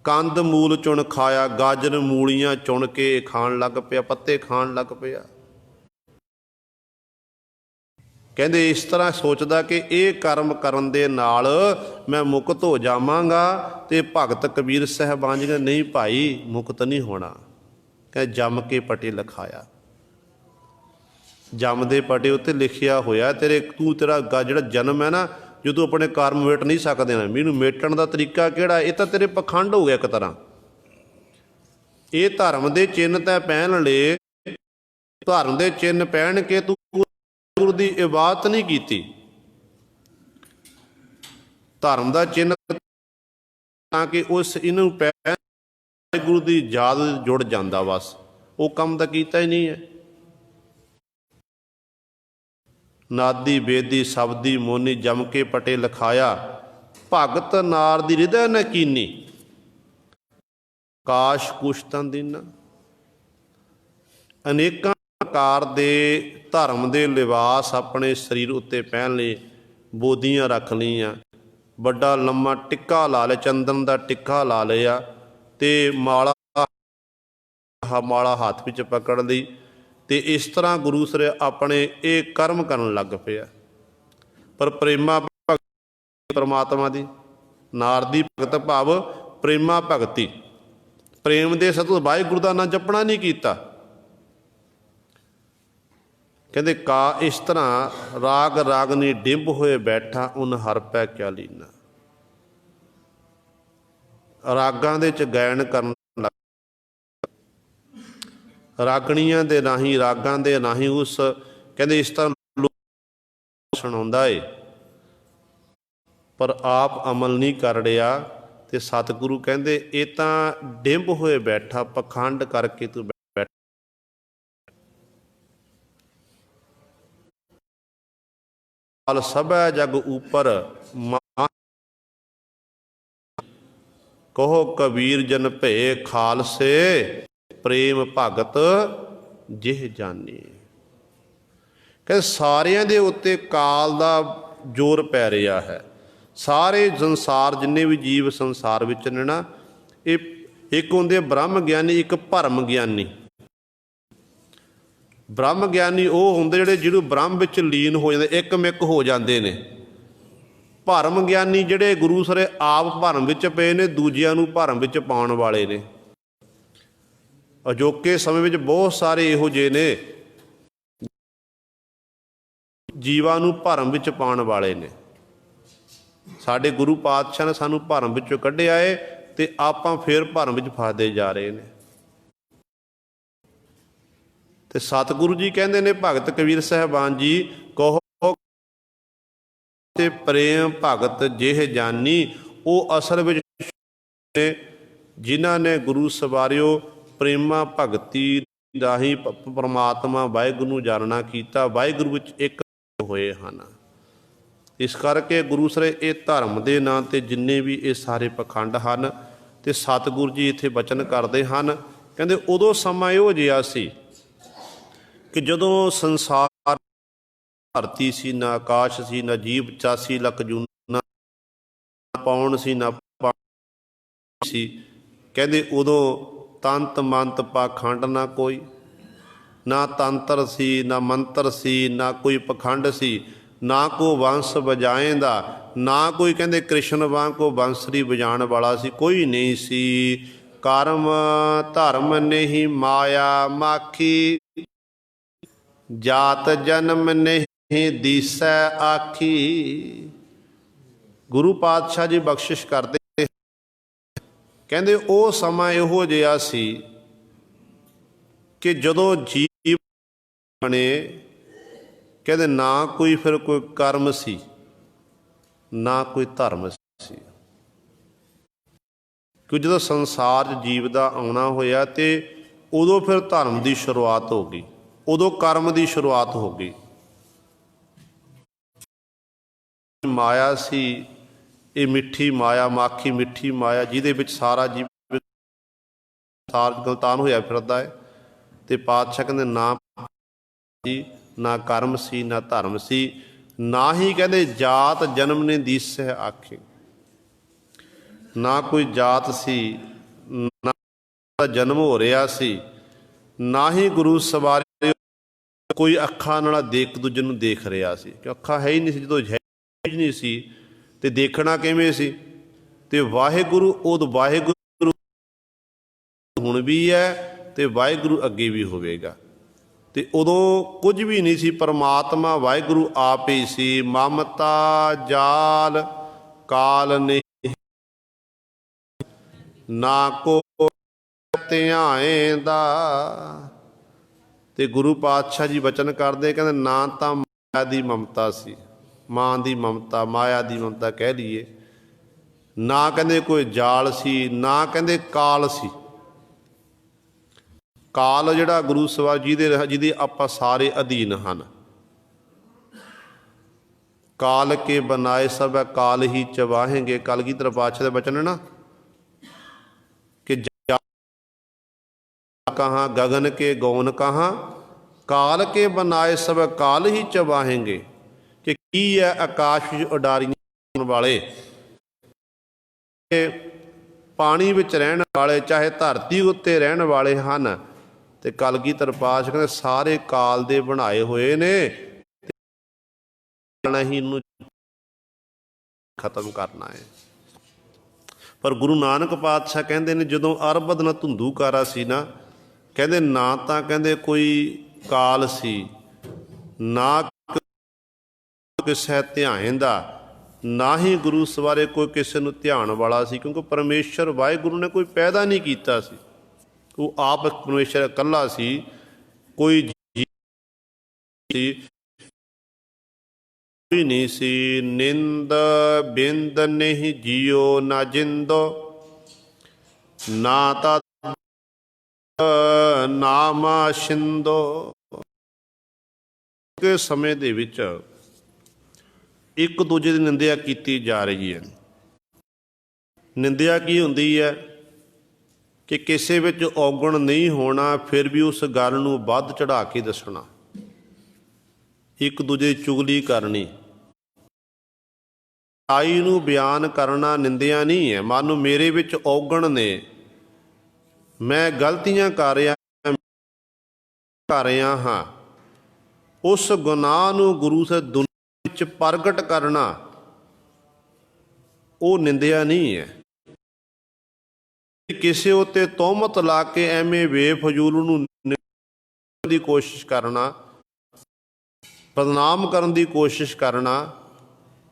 ਕੰਦ ਮੂਲ ਚੁਣ ਖਾਇਆ, ਗਾਜਰ ਮੂਲੀਆਂ ਚੁਣ ਕੇ ਖਾਣ ਲੱਗ ਪਿਆ, ਪੱਤੇ ਖਾਣ ਲੱਗ ਪਿਆ। ਕਹਿੰਦੇ ਇਸ ਤਰ੍ਹਾਂ ਸੋਚਦਾ ਕਿ ਇਹ ਕਰਮ ਕਰਨ ਦੇ ਨਾਲ ਮੈਂ ਮੁਕਤ ਹੋ ਜਾਵਾਂਗਾ, ਤੇ ਭਗਤ ਕਬੀਰ ਸਾਹਿਬਾਨ ਜੀ ਨੇ ਨਹੀਂ ਭਾਈ, ਮੁਕਤ ਨਹੀਂ ਹੋਣਾ। ਕਹਿੰਦੇ ਜੰਮ ਕੇ ਪਟੇ ਲਿਖਾਇਆ। ਜੰਮ ਦੇ ਪਟੇ ਉੱਤੇ ਲਿਖਿਆ ਹੋਇਆ ਤੇਰਾ ਜਿਹੜਾ ਜਨਮ ਹੈ ਨਾ, ਜੋ ਤੂੰ ਆਪਣੇ ਕਰਮ ਮਿਟ ਨਹੀਂ ਸਕਦੇ ਨਾ, ਮੈਨੂੰ ਮੇਟਣ ਦਾ ਤਰੀਕਾ ਕਿਹੜਾ? ਇਹ ਤਾਂ ਤੇਰੇ ਪਖੰਡ ਹੋ ਗਿਆ ਇੱਕ ਤਰ੍ਹਾਂ। ਇਹ ਧਰਮ ਦੇ ਚਿੰਨ੍ਹ ਤਾਂ ਪਹਿਨ ਲਏ, ਧਰਮ ਦੇ ਚਿੰਨ੍ਹ ਪਹਿਨ ਕੇ ਤੂੰ ਗੁਰੂ ਦੀ ਇਬਾਦਤ ਨਹੀਂ ਕੀਤੀ। ਧਰਮ ਦਾ ਚਿੰਨ੍ਹ ਤਾਂ ਕਿ ਉਸ ਇਹਨੂੰ ਪਹਿਨ ਗੁਰੂ ਦੀ ਯਾਦ ਜੁੜ ਜਾਂਦਾ, ਬਸ ਉਹ ਕੰਮ ਤਾਂ ਕੀਤਾ ਹੀ ਨਹੀਂ ਹੈ। ਨਾਦੀ ਬੇਦੀ ਸ਼ਬਦੀ ਮੋਨੀ, ਜਮ ਕੇ ਪਟੇ ਲਿਖਾਇਆ, ਭਗਤ ਨਾਰ ਦੀ ਹਿਰਦੈ ਨ ਕੀਨੀ, ਕਾਸ਼ ਕੁਛ ਤਨ ਦੀਨਾ। ਅਨੇਕਾਂ ਪ੍ਰਕਾਰ ਦੇ ਧਰਮ ਦੇ ਲਿਬਾਸ ਆਪਣੇ ਸਰੀਰ ਉੱਤੇ ਪਹਿਨ ਲਏ, ਬੋਦੀਆਂ ਰੱਖ ਲਈਆਂ, ਵੱਡਾ ਲੰਮਾ ਟਿੱਕਾ ਲਾ ਲਿਆ, ਚੰਦਨ ਦਾ ਟਿੱਕਾ ਲਾ ਲਿਆ, ਤੇ ਮਾਲਾ ਹੱਥ ਵਿੱਚ ਪਕੜ ਲਈ, ਤੇ ਇਸ ਤਰ੍ਹਾਂ ਗੁਰੂ ਸਰ ਆਪਣੇ ਇਹ ਕਰਮ ਕਰਨ ਲੱਗ ਪਿਆ। ਪਰ ਪ੍ਰੇਮਾ ਭਗਤੀ ਪਰਮਾਤਮਾ ਦੀ, ਨਾਰ ਦੀ ਭਗਤ ਭਾਵ ਪ੍ਰੇਮਾ ਭਗਤੀ, ਪ੍ਰੇਮ ਦੇ ਸਤਿ ਵਾਹਿਗੁਰੂ ਦਾ ਨਾਂ ਜਪਣਾ ਨਹੀਂ ਕੀਤਾ। ਕਹਿੰਦੇ ਕਾ ਇਸ ਤਰ੍ਹਾਂ ਰਾਗ ਰਾਗਨੀ ਡਿੰਬ ਹੋਏ ਬੈਠਾ, ਉਨ ਹਰ ਪੈ ਕਿਆ ਲੀਨਾ। ਰਾਗਾਂ ਦੇ ਚ ਗਾਇਨ ਕਰਨ ਲੱਗ, ਰਾਗਣੀਆਂ ਦੇ ਰਾਹੀਂ, ਰਾਗਾਂ ਦੇ ਰਾਹੀਂ ਉਸ ਕਹਿੰਦੇ ਇਸ ਤਰ੍ਹਾਂ ਸੁਣਾਉਂਦਾ ਏ, ਪਰ ਆਪ ਅਮਲ ਨਹੀਂ ਕਰ ਰਿਹਾ। ਤੇ ਸਤਿਗੁਰੂ ਕਹਿੰਦੇ ਇਹ ਤਾਂ ਡਿੰਬ ਹੋਏ ਬੈਠਾ, ਪਖੰਡ ਕਰਕੇ ਤੂੰ ਬੈਠ। ਸਭੈ ਜਗ ਉਪਰ ਕਹੋ ਕਬੀਰ ਜਨ ਭੇ ਖਾਲਸੇ, ਪ੍ਰੇਮ ਭਗਤ ਜਿਹ ਜਾਨੀ। ਕਹਿੰਦੇ ਸਾਰਿਆਂ ਦੇ ਉੱਤੇ ਕਾਲ ਦਾ ਜ਼ੋਰ ਪੈ ਰਿਹਾ ਹੈ। ਸਾਰੇ ਸੰਸਾਰ ਜਿੰਨੇ ਵੀ ਜੀਵ ਸੰਸਾਰ ਵਿੱਚ ਨੇ ਨਾ, ਇਹ ਇੱਕ ਹੁੰਦੇ ਬ੍ਰਹਮ ਗਿਆਨੀ, ਇੱਕ ਭਰਮ ਗਿਆਨੀ। ਬ੍ਰਹਮ ਗਿਆਨੀ ਉਹ ਹੁੰਦੇ ਜਿਹੜੇ ਜਿਹਨੂੰ ਬ੍ਰਹਮ ਵਿੱਚ ਲੀਨ ਹੋ ਜਾਂਦੇ, ਇੱਕਮਿਕ ਹੋ ਜਾਂਦੇ ਨੇ। ਭਰਮ ਗਿਆਨੀ ਜਿਹੜੇ ਗੁਰੂ ਸਰੇ ਆਪ ਭਰਮ ਵਿੱਚ ਪਏ ਨੇ, ਦੂਜਿਆਂ ਨੂੰ ਭਰਮ ਵਿੱਚ ਪਾਉਣ ਵਾਲੇ ਨੇ। ਅਜੋਕੇ ਸਮੇਂ ਵਿੱਚ ਬਹੁਤ ਸਾਰੇ ਇਹੋ ਜਿਹੇ ਨੇ ਜੀਵਾਂ ਨੂੰ ਭਰਮ ਵਿੱਚ ਪਾਉਣ ਵਾਲੇ ਨੇ। ਸਾਡੇ ਗੁਰੂ ਪਾਤਸ਼ਾਹ ਨੇ ਸਾਨੂੰ ਭਰਮ ਵਿੱਚੋਂ ਕੱਢਿਆ ਏ ਤੇ ਆਪਾਂ ਫੇਰ ਭਰਮ ਵਿੱਚ ਫਸਦੇ ਜਾ ਰਹੇ ਨੇ। ਤੇ ਸਤਿਗੁਰੂ ਜੀ ਕਹਿੰਦੇ ਨੇ, ਭਗਤ ਕਬੀਰ ਸਾਹਿਬਾਨ ਜੀ, ਕਹੋ ਤੇ ਪ੍ਰੇਮ ਭਗਤ ਜਿਹ ਜਾਨੀ, ਉਹ ਅਸਲ ਵਿੱਚ ਨੇ ਜਿਨ੍ਹਾਂ ਨੇ ਗੁਰੂ ਸਵਾਰਿਓ ਪ੍ਰੇਮਾ ਭਗਤੀ ਰਾਹੀਂ ਪਰਮਾਤਮਾ ਵਾਹਿਗੁਰੂ ਨੂੰ ਜਾਣਨਾ ਕੀਤਾ, ਵਾਹਿਗੁਰੂ ਵਿੱਚ ਇੱਕ ਹੋਏ ਹਨ। ਇਸ ਕਰਕੇ ਗੁਰੂ ਸਰੇ ਇਹ ਧਰਮ ਦੇ ਨਾਂ 'ਤੇ ਜਿੰਨੇ ਵੀ ਇਹ ਸਾਰੇ ਪਖੰਡ ਹਨ, ਤੇ ਸਤਿਗੁਰੂ ਜੀ ਇੱਥੇ ਬਚਨ ਕਰਦੇ ਹਨ। ਕਹਿੰਦੇ ਉਦੋਂ ਸਮਾਂ ਇਹੋ ਜਿਹਾ ਸੀ ਕਿ ਜਦੋਂ ਸੰਸਾਰ ਧਰਤੀ ਸੀ, ਨਾ ਆਕਾਸ਼ ਸੀ, ਨਾ ਜੀਵ 85 ਲੱਖ ਜੂਨਾਂ, ਪੌਣ ਸੀ ਨਾ ਸੀ। ਕਹਿੰਦੇ ਉਦੋਂ ਤੰਤ ਮੰਤ ਪਾਖੰਡ ਨਾ ਕੋਈ, ਨਾ ਤੰਤਰ ਸੀ, ਨਾ ਮੰਤਰ ਸੀ, ਨਾ ਕੋਈ ਪਖੰਡ ਸੀ, ਨਾ ਕੋ ਵੰਸ ਵਜਾਏਂਦਾ, ਨਾ ਕੋਈ ਕਹਿੰਦੇ ਕ੍ਰਿਸ਼ਨ ਵਾਂਗ ਕੋ ਬੰਸਰੀ ਵਜਾਉਣ ਵਾਲਾ ਸੀ, ਕੋਈ ਨਹੀਂ ਸੀ। ਕਰਮ ਧਰਮ ਨਹੀਂ ਮਾਇਆ ਮਾਖੀ, ਜਾਤ ਜਨਮ ਨਹੀਂ ਦੀਸੈ ਆਖੀ। ਗੁਰੂ ਪਾਤਸ਼ਾਹ ਜੀ ਬਖਸ਼ਿਸ਼ ਕਰਦੇ, ਕਹਿੰਦੇ ਉਹ ਸਮਾਂ ਇਹੋ ਜਿਹਾ ਸੀ ਕਿ ਜਦੋਂ ਜੀਵ ਬਣੇ, ਕਹਿੰਦੇ ਨਾ ਕੋਈ ਫਿਰ ਕੋਈ ਕਰਮ ਸੀ, ਨਾ ਕੋਈ ਧਰਮ ਸੀ। ਕਿ ਜਦੋਂ ਸੰਸਾਰ 'ਚ ਜੀਵ ਦਾ ਆਉਣਾ ਹੋਇਆ ਤੇ ਉਦੋਂ ਫਿਰ ਧਰਮ ਦੀ ਸ਼ੁਰੂਆਤ ਹੋ ਗਈ, ਉਦੋਂ ਕਰਮ ਦੀ ਸ਼ੁਰੂਆਤ ਹੋ ਗਈ। ਮਾਇਆ ਸੀ, ਇਹ ਮਿੱਠੀ ਮਾਇਆ, ਮਾਖੀ ਮਿੱਠੀ ਮਾਇਆ, ਜਿਹਦੇ ਵਿੱਚ ਸਾਰਾ ਜੀਵ ਗਲਤਾਨ ਹੋਇਆ ਫਿਰਦਾ ਹੈ। ਤੇ ਪਾਤਸ਼ਾਹ ਕਹਿੰਦੇ ਨਾ ਜੀ, ਨਾ ਕਰਮ ਸੀ, ਨਾ ਧਰਮ ਸੀ, ਨਾ ਹੀ ਕਹਿੰਦੇ ਜਾਤ ਜਨਮ ਨੇ ਦੀਸੈ ਆਖੇ। ਨਾ ਕੋਈ ਜਾਤ ਸੀ, ਨਾ ਜਨਮ ਹੋ ਰਿਹਾ ਸੀ, ਨਾ ਹੀ ਗੁਰੂ ਸਵਾਰੇ ਕੋਈ ਅੱਖਾਂ ਨਾਲ ਦੇਖ ਦੂਜੇ ਨੂੰ ਦੇਖ ਰਿਹਾ ਸੀ। ਕਿ ਅੱਖਾਂ ਹੈ ਹੀ ਨਹੀਂ ਸੀ, ਜਦੋਂ ਨਹੀਂ ਸੀ ਤੇ ਦੇਖਣਾ ਕਿਵੇਂ ਸੀ। ਤੇ ਵਾਹਿਗੁਰੂ ਉਦ ਵਾਹਿਗੁਰੂ ਹੁਣ ਵੀ ਹੈ ਤੇ ਵਾਹਿਗੁਰੂ ਅੱਗੇ ਵੀ ਹੋਵੇਗਾ। ਤੇ ਉਦੋਂ ਕੁਝ ਵੀ ਨਹੀਂ ਸੀ, ਪਰਮਾਤਮਾ ਵਾਹਿਗੁਰੂ ਆਪ ਹੀ ਸੀ। ਮਮਤਾ ਜਾਲ ਕਾਲ ਨਹੀਂ, ਨਾ ਕੋ ਧਿਆਏ ਦਾ। ਤੇ ਗੁਰੂ ਪਾਤਸ਼ਾਹ ਜੀ ਬਚਨ ਕਰਦੇ, ਕਹਿੰਦੇ ਨਾ ਤਾਂ ਮਾਇਆ ਦੀ ਮਮਤਾ ਸੀ, ਮਾਂ ਦੀ ਮਮਤਾ, ਮਾਇਆ ਦੀ ਮਮਤਾ ਕਹਿ ਲਈਏ, ਨਾ ਕਹਿੰਦੇ ਕੋਈ ਜਾਲ ਸੀ, ਨਾ ਕਹਿੰਦੇ ਕਾਲ ਸੀ। ਕਾਲ ਜਿਹੜਾ ਗੁਰੂ ਸਵਾ ਜਿਹਦੇ ਆਪਾਂ ਸਾਰੇ ਅਧੀਨ ਹਨ। ਕਾਲ ਕੇ ਬਨਾਏ ਸਭ ਕਾਲ ਹੀ ਚਵਾਹੇਂਗੇ, ਕਲਗੀਧਰ ਪਾਤਸ਼ਾਹ ਦੇ ਬਚਨ ਨਾ ਕਿ ਕਹਾਂ ਗगन के गौन कहाँ, काल के बनाए सब काल ही चबाहेंगे। कि की है आकाश उडारीਆਂ वाले, पानी विच रहने वाले, चाहे धरती उत्ते रहने वाले हैं, ते कलगीधर पातशाह कहते सारे काल दे बनाए हुए ने, ही खत्म करना है। पर गुरु नानक पातशाह कहते ने जदों अरबद ना धुंधूकारा सी ना, कहते ना तां कहते कोई काल सी, ना किसे ध्यान दा, ना ही गुरु सवारे कोई किसी नूं ध्यान वाला सी। क्योंकि परमेश्वर वाहिगुरू ने कोई पैदा नहीं कीता सी, वो आप परमेश्वर इकल्ला सी। कोई नहीं सी। निंद बिंद नहीं जियो ना जिंदो, ना ता नामा शिंदो। के समय दे विच एक दूजे की निंदिया की जा रही है। निंदिया की हुंदी है कि किसी विच औगण नहीं होना, फिर भी उस गल नूं वध चढ़ा के दसना, एक दूजे की चुगली करनी, आई नूं बयान करना निंदिया नहीं है। मानो मेरे विच औगण ने, मैं गलतियां कर रहा हाँ, उस गुनाह नूं गुरु से दुनिया विच प्रगट करना, ਉਹ ਨਿੰਦਿਆ ਨਹੀਂ ਹੈ। ਕਿਸੇ ਉੱਤੇ ਤੋਹਮਤ ਲਾ ਕੇ ਐਵੇਂ ਬੇਫਜ਼ੂਲ ਨੂੰ ਦੀ ਕੋਸ਼ਿਸ਼ ਕਰਨਾ, ਬਦਨਾਮ ਕਰਨ ਦੀ ਕੋਸ਼ਿਸ਼ ਕਰਨਾ,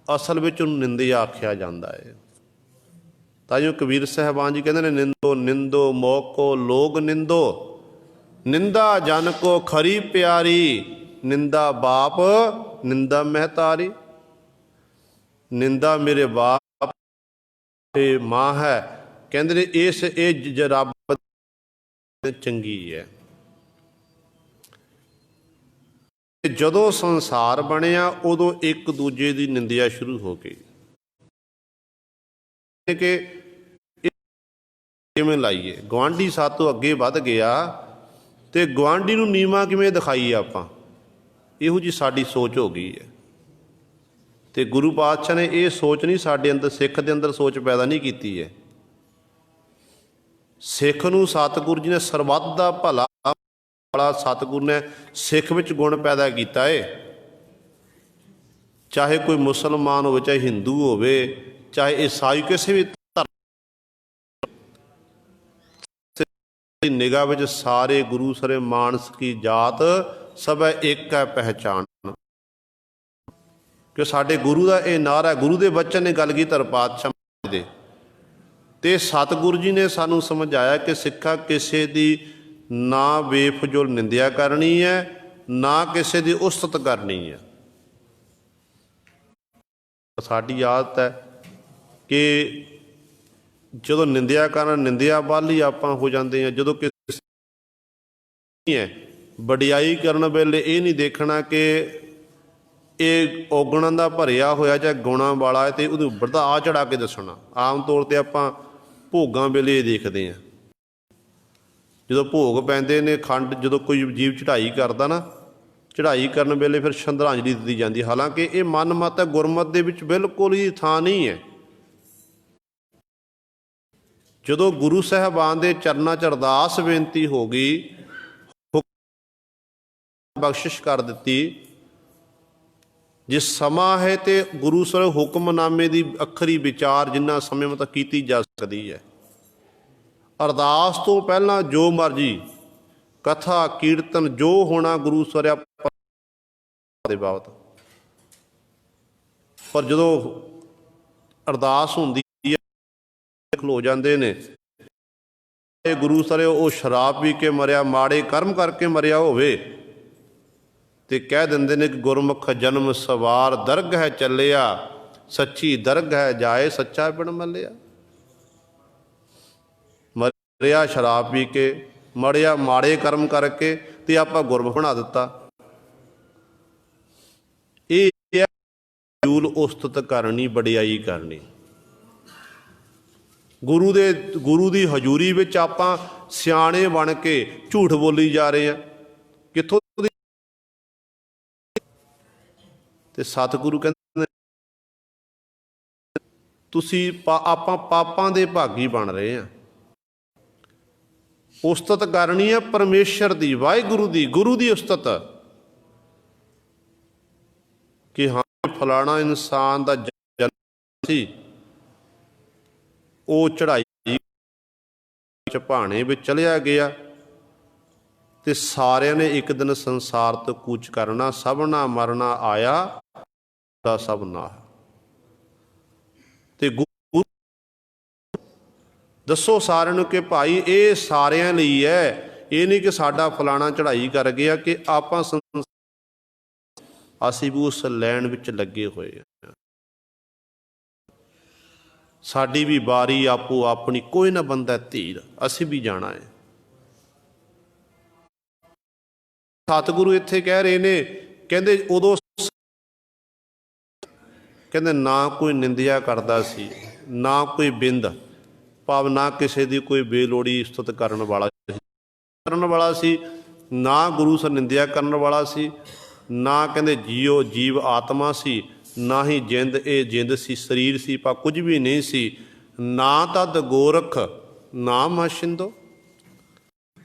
ਅਸਲ ਵਿੱਚ ਉਹਨੂੰ ਨਿੰਦਿਆ ਆਖਿਆ ਜਾਂਦਾ ਹੈ। ਤਾਂ ਜੋ ਕਬੀਰ ਸਾਹਿਬਾਨ ਜੀ ਕਹਿੰਦੇ ਨੇ, ਨਿੰਦੋ ਨਿੰਦੋ ਮੋਕੋ ਲੋਗ ਨਿੰਦੋ, ਨਿੰਦਾ ਜਨ ਕੋ ਖਰੀ ਪਿਆਰੀ, ਨਿੰਦਾ ਬਾਪ ਨਿੰਦਾ ਮਹਿਤਾਰੀ। ਨਿੰਦਾ ਮੇਰੇ ਬਾਪ ਤੇ ਮਾਂ ਹੈ, ਕਹਿੰਦੇ ਨੇ ਇਹ ਰੱਬ ਚੰਗੀ ਹੈ। ਜਦੋਂ ਸੰਸਾਰ ਬਣਿਆ ਉਦੋਂ ਇੱਕ ਦੂਜੇ ਦੀ ਨਿੰਦਿਆ ਸ਼ੁਰੂ ਹੋ ਗਈ ਕਿ ਕਿਵੇਂ ਲਾਈਏ। ਗੁਆਂਢੀ ਸਾਤੋਂ ਅੱਗੇ ਵੱਧ ਗਿਆ ਤੇ ਗੁਆਂਢੀ ਨੂੰ ਨੀਵਾਂ ਕਿਵੇਂ ਦਿਖਾਈਏ ਆਪਾਂ, ਇਹੋ ਜਿਹੀ ਸਾਡੀ ਸੋਚ ਹੋ ਗਈ ਹੈ। ਤੇ ਗੁਰੂ ਪਾਤਸ਼ਾਹ ਨੇ ਇਹ ਸੋਚ ਨਹੀਂ ਸਾਡੇ ਅੰਦਰ, ਸਿੱਖ ਦੇ ਅੰਦਰ ਸੋਚ ਪੈਦਾ ਨਹੀਂ ਕੀਤੀ ਹੈ। ਸਿੱਖ ਨੂੰ ਸਤਿਗੁਰੂ ਜੀ ਨੇ ਸਰਬੱਤ ਦਾ ਭਲਾ ਵਾਲਾ, ਸਤਿਗੁਰੂ ਨੇ ਸਿੱਖ ਵਿੱਚ ਗੁਣ ਪੈਦਾ ਕੀਤਾ ਏ। ਚਾਹੇ ਕੋਈ ਮੁਸਲਮਾਨ ਹੋਵੇ, ਚਾਹੇ ਹਿੰਦੂ ਹੋਵੇ, ਚਾਹੇ ਈਸਾਈ, ਕਿਸੇ ਵੀ ਨਿਗਾਹ ਵਿੱਚ ਸਾਰੇ ਗੁਰੂ ਸਰੇ ਮਾਨਸ ਕੀ ਜਾਤ ਸਭੈ ਇੱਕ ਹੈ ਪਹਿਚਾਨ। ਕਿ ਸਾਡੇ ਗੁਰੂ ਦਾ ਇਹ ਨਾਰਾ, ਗੁਰੂ ਦੇ ਬਚਨ ਨੇ ਗੱਲ ਕੀਤੀ ਪਾਤਸ਼ਾਹ ਦੇ, ਤੇ ਸਤਿਗੁਰੂ ਜੀ ਨੇ ਸਾਨੂੰ ਸਮਝਾਇਆ ਕਿ ਸਿੱਖਾ ਕਿਸੇ ਦੀ ਨਾ ਬੇਫਜ਼ੂਲ ਨਿੰਦਿਆ ਕਰਨੀ ਹੈ, ਨਾ ਕਿਸੇ ਦੀ ਉਸਤਤ ਕਰਨੀ ਹੈ। ਸਾਡੀ ਆਦਤ ਹੈ ਕਿ ਜਦੋਂ ਨਿੰਦਿਆ ਕਰਨ, ਨਿੰਦਿਆ ਵੱਲ ਹੀ ਆਪਾਂ ਹੋ ਜਾਂਦੇ ਹਾਂ। ਜਦੋਂ ਕਿਸੇ ਹੈ ਵਡਿਆਈ ਕਰਨ ਵੇਲੇ ਇਹ ਨਹੀਂ ਦੇਖਣਾ ਕਿ ਇਹ ਔਗਣਾਂ ਦਾ ਭਰਿਆ ਹੋਇਆ ਜਾਂ ਗੁਣਾਂ ਵਾਲਾ ਹੈ, ਤੇ ਉਹਦੇ ਉੱਪਰ ਦਾ ਆ ਚੜਾ ਕੇ ਦੱਸਣਾ। ਆਮ ਤੌਰ 'ਤੇ ਆਪਾਂ ਭੋਗਾਂ ਵੇਲੇ ਇਹ ਦੇਖਦੇ ਹਾਂ, ਜਦੋਂ ਭੋਗ ਪੈਂਦੇ ਨੇ ਖੰਡ, ਜਦੋਂ ਕੋਈ ਜੀਵ ਚੜ੍ਹਾਈ ਕਰਦਾ ਨਾ, ਚੜ੍ਹਾਈ ਕਰਨ ਵੇਲੇ ਫਿਰ ਸ਼ਰਧਾਂਜਲੀ ਦਿੱਤੀ ਜਾਂਦੀ। ਹਾਲਾਂਕਿ ਇਹ ਮਨ ਮਤ ਹੈ, ਗੁਰਮਤ ਦੇ ਵਿੱਚ ਬਿਲਕੁਲ ਹੀ ਥਾਂ ਨਹੀਂ ਹੈ। ਜਦੋਂ ਗੁਰੂ ਸਾਹਿਬਾਨ ਦੇ ਚਰਨਾਂ 'ਚ ਅਰਦਾਸ ਬੇਨਤੀ ਹੋ ਗਈ, ਬਖਸ਼ਿਸ਼ ਕਰ ਦਿੱਤੀ, ਜੇ ਸਮਾਂ ਹੈ ਤੇ ਗੁਰੂ ਸਾਹਿਬ ਹੁਕਮਨਾਮੇ ਦੀ ਅੱਖਰੀ ਵਿਚਾਰ ਜਿੰਨਾ ਸਮੇਂ ਤੱਕ ਕੀਤੀ ਜਾ ਸਕਦੀ ਹੈ। ਅਰਦਾਸ ਤੋਂ ਪਹਿਲਾਂ ਜੋ ਮਰਜੀ ਕਥਾ ਕੀਰਤਨ ਜੋ ਹੋਣਾ ਗੁਰੂ ਸਾਹਿਬ ਦੇ ਬਾਬਤ, ਪਰ ਜਦੋਂ ਅਰਦਾਸ ਹੁੰਦੀ ਹੈ ਖਲੋ ਜਾਂਦੇ ਨੇ। ਇਹ ਗੁਰੂ ਸਾਹਿਬ ਉਹ ਸ਼ਰਾਬ ਪੀ ਕੇ ਮਰਿਆ, ਮਾੜੇ ਕਰਮ ਕਰਕੇ ਮਰਿਆ ਹੋਵੇ, ਤੇ ਕਹਿ ਦਿੰਦੇ ਨੇ ਕਿ ਗੁਰਮੁਖ ਜਨਮ ਸਵਾਰ ਦਰਗ ਹੈ ਚੱਲਿਆ, ਸੱਚੀ ਦਰਗ ਹੈ ਜਾਏ ਸੱਚਾ ਬਿਨ ਮੱਲਿਆ। ਮਰਿਆ ਸ਼ਰਾਬ ਪੀ ਕੇ, ਮਰਿਆ ਮਾੜੇ ਕਰਮ ਕਰਕੇ, ਤੇ ਆਪਾਂ ਗੁਰਮੁਖ ਬਣਾ ਦਿੱਤਾ। ਇਹ ਜੂਲ ਉਸਤਤ ਕਰਨੀ, ਵਡਿਆਈ ਕਰਨੀ। ਗੁਰੂ ਦੀ ਹਜ਼ੂਰੀ ਵਿੱਚ ਆਪਾਂ ਸਿਆਣੇ ਬਣ ਕੇ ਝੂਠ ਬੋਲੀ ਜਾ ਰਹੇ ਹਾਂ। ਕਿੱਥੋਂ? ਤੇ ਸਤਿਗੁਰੂ ਕਹਿੰਦੇ ਤੁਸੀਂ ਆਪਾਂ ਪਾਪਾਂ ਦੇ ਭਾਗੀ ਬਣ ਰਹੇ ਹਾਂ। ਉਸਤਤ ਕਰਨੀ ਹੈ ਪਰਮੇਸ਼ਰ ਦੀ, ਵਾਹਿਗੁਰੂ ਦੀ, ਗੁਰੂ ਦੀ ਉਸਤਤ, ਕਿ ਹਾਂ ਫਲਾਣਾ ਇਨਸਾਨ ਦਾ ਜਨਮ ਸੀ, ਉਹ ਚੜ੍ਹਾਈ ਭਾਣੇ ਵਿੱਚ ਚਲਿਆ ਗਿਆ, ਤੇ ਸਾਰਿਆਂ ਨੇ ਇੱਕ ਦਿਨ ਸੰਸਾਰ ਤੋਂ ਕੂਚ ਕਰਨਾ, ਸਭਨਾ ਮਰਨਾ ਆਇਆ ਦਾ ਸਭ ਨਾ। ਤੇ ਦੱਸੋ ਸਾਰਿਆਂ ਨੂੰ ਕਿ ਭਾਈ ਇਹ ਸਾਰਿਆਂ ਲਈ ਹੈ, ਇਹ ਨਹੀਂ ਕਿ ਸਾਡਾ ਫਲਾਣਾ ਚੜ੍ਹਾਈ ਕਰ ਗਿਆ, ਕਿ ਆਪਾਂ ਅਸੀਂ ਵੀ ਉਸ ਲੈਣ ਵਿੱਚ ਲੱਗੇ ਹੋਏ ਹਾਂ। ਸਾਡੀ ਵੀ ਵਾਰੀ ਆਪੋ ਆਪਣੀ, ਕੋਈ ਨਾ ਬੰਦਾ ਧੀਰ, ਅਸੀਂ ਵੀ ਜਾਣਾ ਹੈ। ਸਤਿਗੁਰੂ ਇੱਥੇ ਕਹਿ ਰਹੇ ਨੇ, ਕਹਿੰਦੇ ਉਦੋਂ ਕਹਿੰਦੇ ਨਾ ਕੋਈ ਨਿੰਦਿਆ ਕਰਦਾ ਸੀ, ਨਾ ਕੋਈ ਬਿੰਦ ਭਾਵ, ਨਾ ਕਿਸੇ ਦੀ ਕੋਈ ਬੇਲੋੜੀ ਇਸਤਤ ਕਰਨ ਵਾਲਾ ਸੀ, ਨਾ ਗੁਰੂ ਸਰ ਨਿੰਦਿਆ ਕਰਨ ਵਾਲਾ ਸੀ, ਨਾ ਕਹਿੰਦੇ ਜੀਵ ਆਤਮਾ ਸੀ, ਨਾ ਹੀ ਜਿੰਦ ਇਹ ਜਿੰਦ ਸੀ, ਸਰੀਰ ਸੀ, ਪਾ ਕੁਝ ਵੀ ਨਹੀਂ ਸੀ। ਨਾ ਤਦ ਗੋਰਖ ਨਾਮ ਹਸ਼ਿੰਦੋ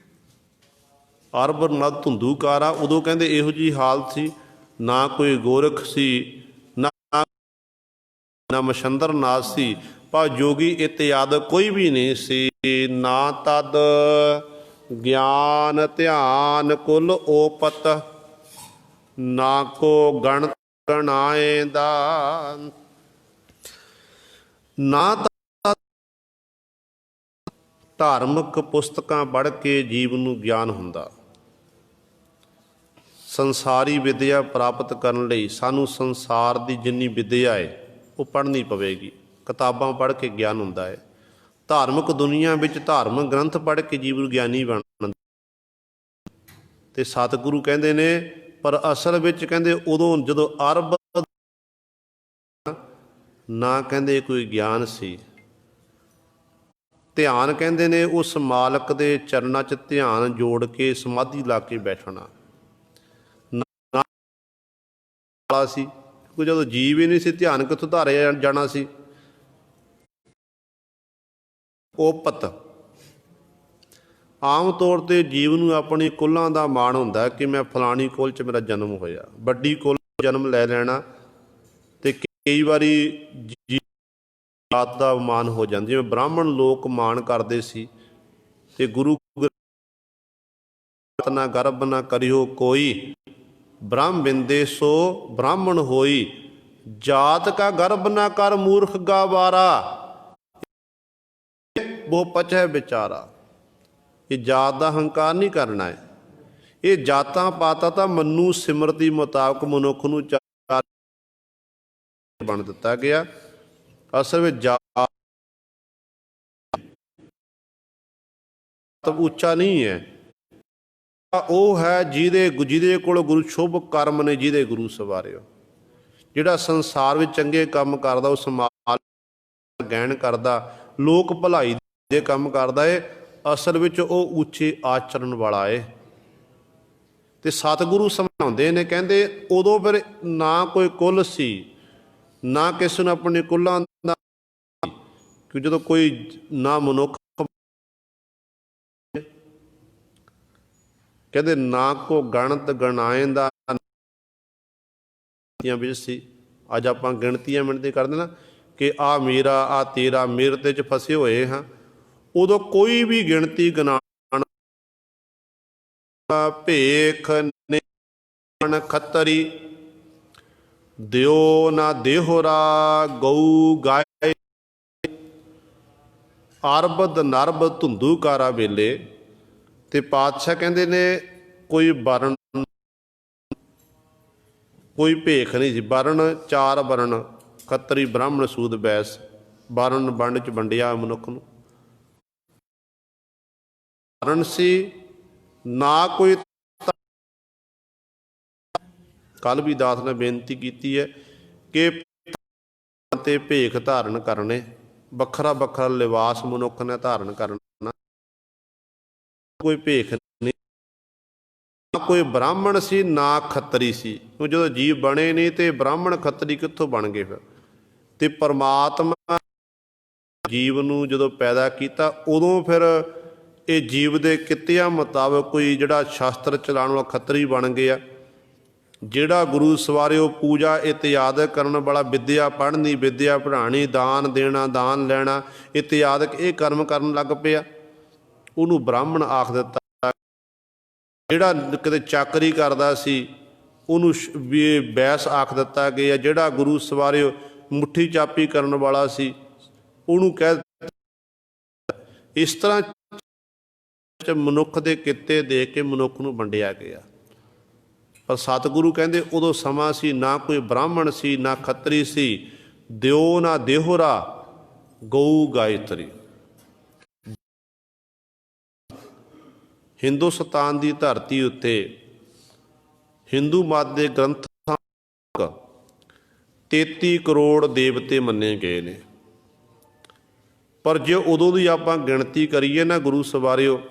ਅਰਬ ਨਦ ਧੁੰਦੂਕਾਰਾ। ਉਦੋਂ ਕਹਿੰਦੇ ਇਹੋ ਜਿਹੀ ਹਾਲਤ ਸੀ, ਨਾ ਕੋਈ ਗੋਰਖ ਸੀ, ਨਾ ਮਛੰਦਰ ਨਾਥ ਸੀ, ਪਰ ਜੋਗੀ ਇਤਿਆਦ ਕੋਈ ਵੀ ਨਹੀਂ ਸੀ। ਨਾ ਤਦ ਗਿਆਨ ਧਿਆਨ ਕੁਲ ਓਪਤ, ਨਾ ਕੋ ਗਣ ਗਣਾਏ ਦਾ। ਨਾ ਧਾਰਮਿਕ ਪੁਸਤਕਾਂ ਪੜ੍ਹ ਕੇ ਜੀਵ ਨੂੰ ਗਿਆਨ ਹੁੰਦਾ। ਸੰਸਾਰੀ ਵਿਦਿਆ ਪ੍ਰਾਪਤ ਕਰਨ ਲਈ ਸਾਨੂੰ ਸੰਸਾਰ ਦੀ ਜਿੰਨੀ ਵਿਦਿਆ ਹੈ ਉਹ ਪੜ੍ਹਨੀ ਪਵੇਗੀ। ਕਿਤਾਬਾਂ ਪੜ੍ਹ ਕੇ ਗਿਆਨ ਹੁੰਦਾ ਹੈ। ਧਾਰਮਿਕ ਦੁਨੀਆ ਵਿੱਚ ਧਾਰਮਿਕ ਗ੍ਰੰਥ ਪੜ੍ਹ ਕੇ ਜੀਵ ਨੂੰ ਗਿਆਨੀ ਬਣਦਾ। ਤੇ ਸਤਿਗੁਰੂ ਕਹਿੰਦੇ ਨੇ ਪਰ ਅਸਲ ਵਿੱਚ ਕਹਿੰਦੇ ਉਦੋਂ ਜਦੋਂ ਅਰਬ ਨਾ ਕਹਿੰਦੇ ਕੋਈ ਗਿਆਨ ਸੀ। ਧਿਆਨ ਕਹਿੰਦੇ ਨੇ ਉਸ ਮਾਲਕ ਦੇ ਚਰਨਾਂ 'ਚ ਧਿਆਨ ਜੋੜ ਕੇ ਸਮਾਧੀ ਲਾ ਕੇ ਬੈਠਣਾ ਸੀ। ਕਿਉਂਕਿ ਜਦੋਂ ਜੀਵ ਹੀ ਨਹੀਂ ਸੀ ਧਿਆਨ ਕਿੱਥੋਂ ਧਾਰਿਆ ਜਾਣਾ ਸੀ। ਓਪਤ ਆਮ ਤੌਰ 'ਤੇ ਜੀਵ ਨੂੰ ਆਪਣੀ ਕੁੱਲਾਂ ਦਾ ਮਾਣ ਹੁੰਦਾ ਕਿ ਮੈਂ ਫਲਾਣੀ ਕੁੱਲ 'ਚ ਮੇਰਾ ਜਨਮ ਹੋਇਆ। ਵੱਡੀ ਕੁੱਲ ਜਨਮ ਲੈ ਲੈਣਾ ਤੇ ਕਈ ਵਾਰੀ ਜਾਤ ਦਾ ਮਾਣ ਹੋ ਜਾਂਦਾ। ਜਿਵੇਂ ਬ੍ਰਾਹਮਣ ਲੋਕ ਮਾਣ ਕਰਦੇ ਸੀ ਤੇ ਗੁਰੂ ਨਾ ਗਰਭ ਨਾ ਕਰਿਓ ਕੋਈ, ਬ੍ਰਹਮ ਬਿੰਦੇ ਸੋ ਬ੍ਰਾਹਮਣ ਹੋਈ। ਜਾਤ ਕਾ ਗਰਭ ਨਾ ਕਰ ਮੂਰਖ ਗਾਵਾਰਾ, ਉਹ ਪਚੈ ਵਿਚਾਰਾ। ਇਹ ਜਾਤ ਦਾ ਹੰਕਾਰ ਨਹੀਂ ਕਰਨਾ ਹੈ। ਇਹ ਜਾਤਾਂ ਪਾਤਾਂ ਤਾਂ ਮਨੂ ਸਿਮਰਤੀ ਮੁਤਾਬਕ ਮਨੁੱਖ ਨੂੰ ਬਣ ਦਿੱਤਾ ਗਿਆ। ਅਸਲ ਵਿੱਚ ਜਾਤ ਉੱਚਾ ਨਹੀਂ ਹੈ। ਉਹ ਹੈ ਜਿਹਦੇ ਕੋਲ ਗੁਰੂ ਸ਼ੁਭ ਕਰਮ ਨੇ, ਜਿਹਦੇ ਗੁਰੂ ਸਵਾਰਿਓ। ਜਿਹੜਾ ਸੰਸਾਰ ਵਿੱਚ ਚੰਗੇ ਕੰਮ ਕਰਦਾ, ਉਹ ਸਮਾਜ ਗਹਿਣ ਕਰਦਾ, ਲੋਕ ਭਲਾਈ ਦੇ ਕੰਮ ਕਰਦਾ ਏ, ਅਸਲ ਵਿੱਚ ਉਹ ਉੱਚੇ ਆਚਰਣ ਵਾਲਾ ਏ। ਤੇ ਸਤਿਗੁਰੂ ਸਮਝਾਉਂਦੇ ਨੇ, ਕਹਿੰਦੇ ਉਦੋਂ ਫਿਰ ਨਾ ਕੋਈ ਕੁੱਲ ਸੀ, ਨਾ ਕਿਸੇ ਨੂੰ ਆਪਣੇ ਕੁੱਲਾਂ ਦਾ, ਕਿ ਜਦੋਂ ਕੋਈ ਨਾ ਮਨੁੱਖ ਕਹਿੰਦੇ ਨਾ ਕੋ ਗਣਤ ਗਣਾਏ ਦਾ ਵਿੱਚ ਸੀ। ਅੱਜ ਆਪਾਂ ਗਿਣਤੀਆਂ ਮਿਣਤੀ ਕਰਦੇ ਨਾ ਕਿ ਆ ਮੇਰਾ, ਆ ਤੇਰਾ, ਮੇਰੇ ਤੇ 'ਚ ਫਸੇ ਹੋਏ ਹਾਂ। ਉਦੋਂ ਕੋਈ ਵੀ ਗਿਣਤੀ ਗਣਾਉਣ ਭੇਖ ਖੱਤਰੀ, ਦਿਓ ਨਾ ਦੇਹੋਰਾ ਗਊ ਗਾਏ, ਅਰਬਦ ਨਰਬ ਧੁੰਦੂਕਾਰਾ ਵੇਲੇ। ਤੇ ਪਾਤਸ਼ਾਹ ਕਹਿੰਦੇ ਨੇ ਕੋਈ ਵਰਨ ਕੋਈ ਭੇਖ ਨਹੀਂ ਸੀ। ਵਰਨ ਚਾਰ ਵਰਨ, ਖੱਤਰੀ ਬ੍ਰਾਹਮਣ ਸੂਦ ਬੈਸ, ਵਰਨ ਵੰਡ 'ਚ ਵੰਡਿਆ ਮਨੁੱਖ ਨੂੰ। ਵਰਨ ਸੀ ਨਾ ਕੋਈ। ਕੱਲ੍ਹ ਵੀ ਦਾਸ ਨੇ ਬੇਨਤੀ ਕੀਤੀ ਹੈ ਕਿ ਤੇ ਭੇਖ ਧਾਰਨ ਕਰਨੇ, ਵੱਖਰਾ ਵੱਖਰਾ ਲਿਬਾਸ ਮਨੁੱਖ ਨੇ ਧਾਰਨ ਕਰਨਾ। ਕੋਈ ਭੇਖ ਨਹੀਂ, ਨਾ ਕੋਈ ਬ੍ਰਾਹਮਣ ਸੀ ਨਾ ਖੱਤਰੀ ਸੀ। ਉਹ ਜਦੋਂ ਜੀਵ ਬਣੇ ਨਹੀਂ ਤੇ ਬ੍ਰਾਹਮਣ ਖੱਤਰੀ ਕਿੱਥੋਂ ਬਣ ਗਏ ਫਿਰ। ਤੇ ਪਰਮਾਤਮਾ ਜੀਵ ਨੂੰ ਜਦੋਂ ਪੈਦਾ ਕੀਤਾ ਉਦੋਂ ਫਿਰ ਇਹ ਜੀਵ ਦੇ ਕਿੱਤਿਆਂ ਮੁਤਾਬਕ ਕੋਈ ਜਿਹੜਾ ਸ਼ਾਸਤਰ ਚਲਾਉਣ ਵਾਲਾ ਖੱਤਰੀ ਬਣ ਗਿਆ। ਜਿਹੜਾ ਗੁਰੂ ਸਵਾਰਿਓ ਪੂਜਾ ਇਤਿਆਦਿਕ ਕਰਨ ਵਾਲਾ, ਵਿੱਦਿਆ ਪੜ੍ਹਨੀ, ਵਿੱਦਿਆ ਪੜ੍ਹਾਉਣੀ, ਦਾਨ ਦੇਣਾ, ਦਾਨ ਲੈਣਾ ਇਤਿਆਦਿਕ ਇਹ ਕਰਮ ਕਰਨ ਲੱਗ ਪਿਆ, ਉਹਨੂੰ ਬ੍ਰਾਹਮਣ ਆਖ ਦਿੱਤਾ। ਜਿਹੜਾ ਕਿਤੇ ਚਾਕਰੀ ਕਰਦਾ ਸੀ ਉਹਨੂੰ ਵੀ ਬੈਸ ਆਖ ਦਿੱਤਾ ਗਿਆ। ਜਿਹੜਾ ਗੁਰੂ ਸਵਾਰਿਓ ਮੁੱਠੀ ਚਾਪੀ ਕਰਨ ਵਾਲਾ ਸੀ ਉਹਨੂੰ ਕਹਿ ਦਿੱਤਾ। ਇਸ ਤਰ੍ਹਾਂ ਮਨੁੱਖ ਦੇ ਕਿੱਤੇ ਦੇਖ ਕੇ ਮਨੁੱਖ ਨੂੰ ਵੰਡਿਆ ਗਿਆ। ਪਰ ਸਤਿਗੁਰੂ ਕਹਿੰਦੇ ਉਦੋਂ ਸਮਾਂ ਸੀ ਨਾ ਕੋਈ ਬ੍ਰਾਹਮਣ ਸੀ ਨਾ ਖੱਤਰੀ ਸੀ। ਦਿਓ ਨਾ ਦੇਹੋਰਾ ਗਊ ਗਾਇਤਰੀ। ਹਿੰਦੁਸਤਾਨ ਦੀ ਧਰਤੀ ਉੱਤੇ ਹਿੰਦੂ ਮਤ ਦੇ ਗ੍ਰੰਥਾਂ 33 ਕਰੋੜ ਦੇਵਤੇ ਮੰਨੇ ਗਏ ਨੇ। ਪਰ ਜੇ ਉਦੋਂ ਦੀ ਆਪਾਂ ਗਿਣਤੀ ਕਰੀਏ ਨਾ ਗੁਰੂ ਸਵਾਰਿਓ,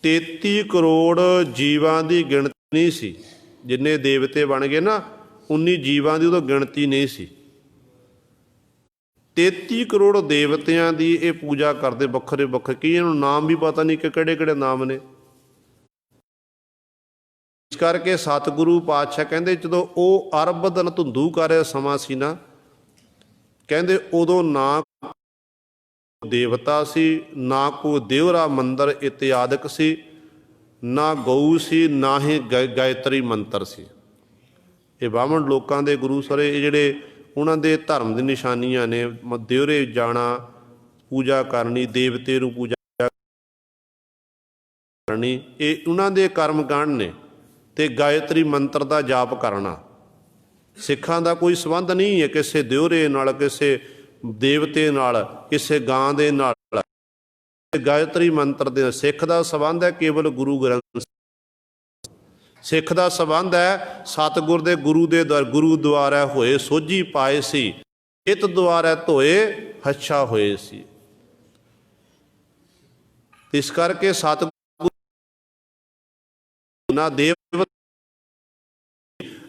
33 ਕਰੋੜ ਜੀਵਾਂ ਦੀ ਗਿਣਤੀ ਨਹੀਂ ਸੀ। ਜਿੰਨੇ ਦੇਵਤੇ ਬਣ ਗਏ ਨਾ, ਉਨੀ ਜੀਵਾਂ ਦੀ ਉਦੋਂ ਗਿਣਤੀ ਨਹੀਂ ਸੀ। 33 ਕਰੋੜ ਦੇਵਤਿਆਂ ਦੀ ਇਹ ਪੂਜਾ ਕਰਦੇ ਵੱਖਰੇ ਵੱਖਰੇ। ਕਈਆਂ ਨੂੰ ਨਾਮ ਵੀ ਪਤਾ ਨਹੀਂ ਕਿ ਕਿਹੜੇ ਕਿਹੜੇ ਨਾਮ ਨੇ। ਇਸ ਕਰਕੇ ਸਤਿਗੁਰੂ ਪਾਤਸ਼ਾਹ ਕਹਿੰਦੇ ਜਦੋਂ ਉਹ ਅਰਬਦ ਧੁੰਦੂ ਕਰ ਸਮਾਂ ਸੀ ਨਾ, ਕਹਿੰਦੇ ਉਦੋਂ ਨਾ ਦੇਵਤਾ ਸੀ, ਨਾ ਕੋਈ ਦਿਉਰਾ ਮੰਦਰ ਇਤਿਆਦਿਕ ਸੀ, ਨਾ ਗਊ ਸੀ, ਨਾ ਹੀ ਗਾਇਤਰੀ ਮੰਤਰ ਸੀ। ਇਹ ਬਾਹਮਣ ਲੋਕਾਂ ਦੇ ਗੁਰੂ ਸਰੇ ਇਹ ਜਿਹੜੇ ਉਹਨਾਂ ਦੇ ਧਰਮ ਦੀ ਨਿਸ਼ਾਨੀਆਂ ਨੇ, ਦਿਉਰੇ ਜਾਣਾ, ਪੂਜਾ ਕਰਨੀ, ਦੇਵਤੇ ਨੂੰ ਪੂਜਾ ਕਰਨੀ, ਇਹ ਉਹਨਾਂ ਦੇ ਕਰਮ ਕਾਂਡ ਨੇ। ਤੇ ਗਾਇਤਰੀ ਮੰਤਰ ਦਾ ਜਾਪ ਕਰਨਾ, ਸਿੱਖਾਂ ਦਾ ਕੋਈ ਸੰਬੰਧ ਨਹੀਂ ਹੈ ਕਿਸੇ ਦਿਉਰੇ ਨਾਲ, ਕਿਸੇ ਦੇਵਤੇ ਨਾਲ, ਕਿਸੇ ਗਾਂ ਦੇ ਨਾਲ। ਗਾਇਤਰੀ ਮੰਤਰ ਦੇ ਸਿੱਖ ਦਾ ਸੰਬੰਧ ਹੈ ਕੇਵਲ ਗੁਰੂ ਗ੍ਰੰਥ। ਸਿੱਖ ਦਾ ਸੰਬੰਧ ਹੈ ਸਤਿਗੁਰ ਦੇ ਗੁਰੂ ਦੁਆਰਾ ਹੋਏ ਸੋਝੀ ਪਾਏ ਸੀ, ਇਤ ਦੁਆਰਾ ਧੋਏ ਹੱਛਾ ਹੋਏ ਸੀ। ਇਸ ਕਰਕੇ ਸਤਿਗੁਰ ਨਾ ਦੇਵ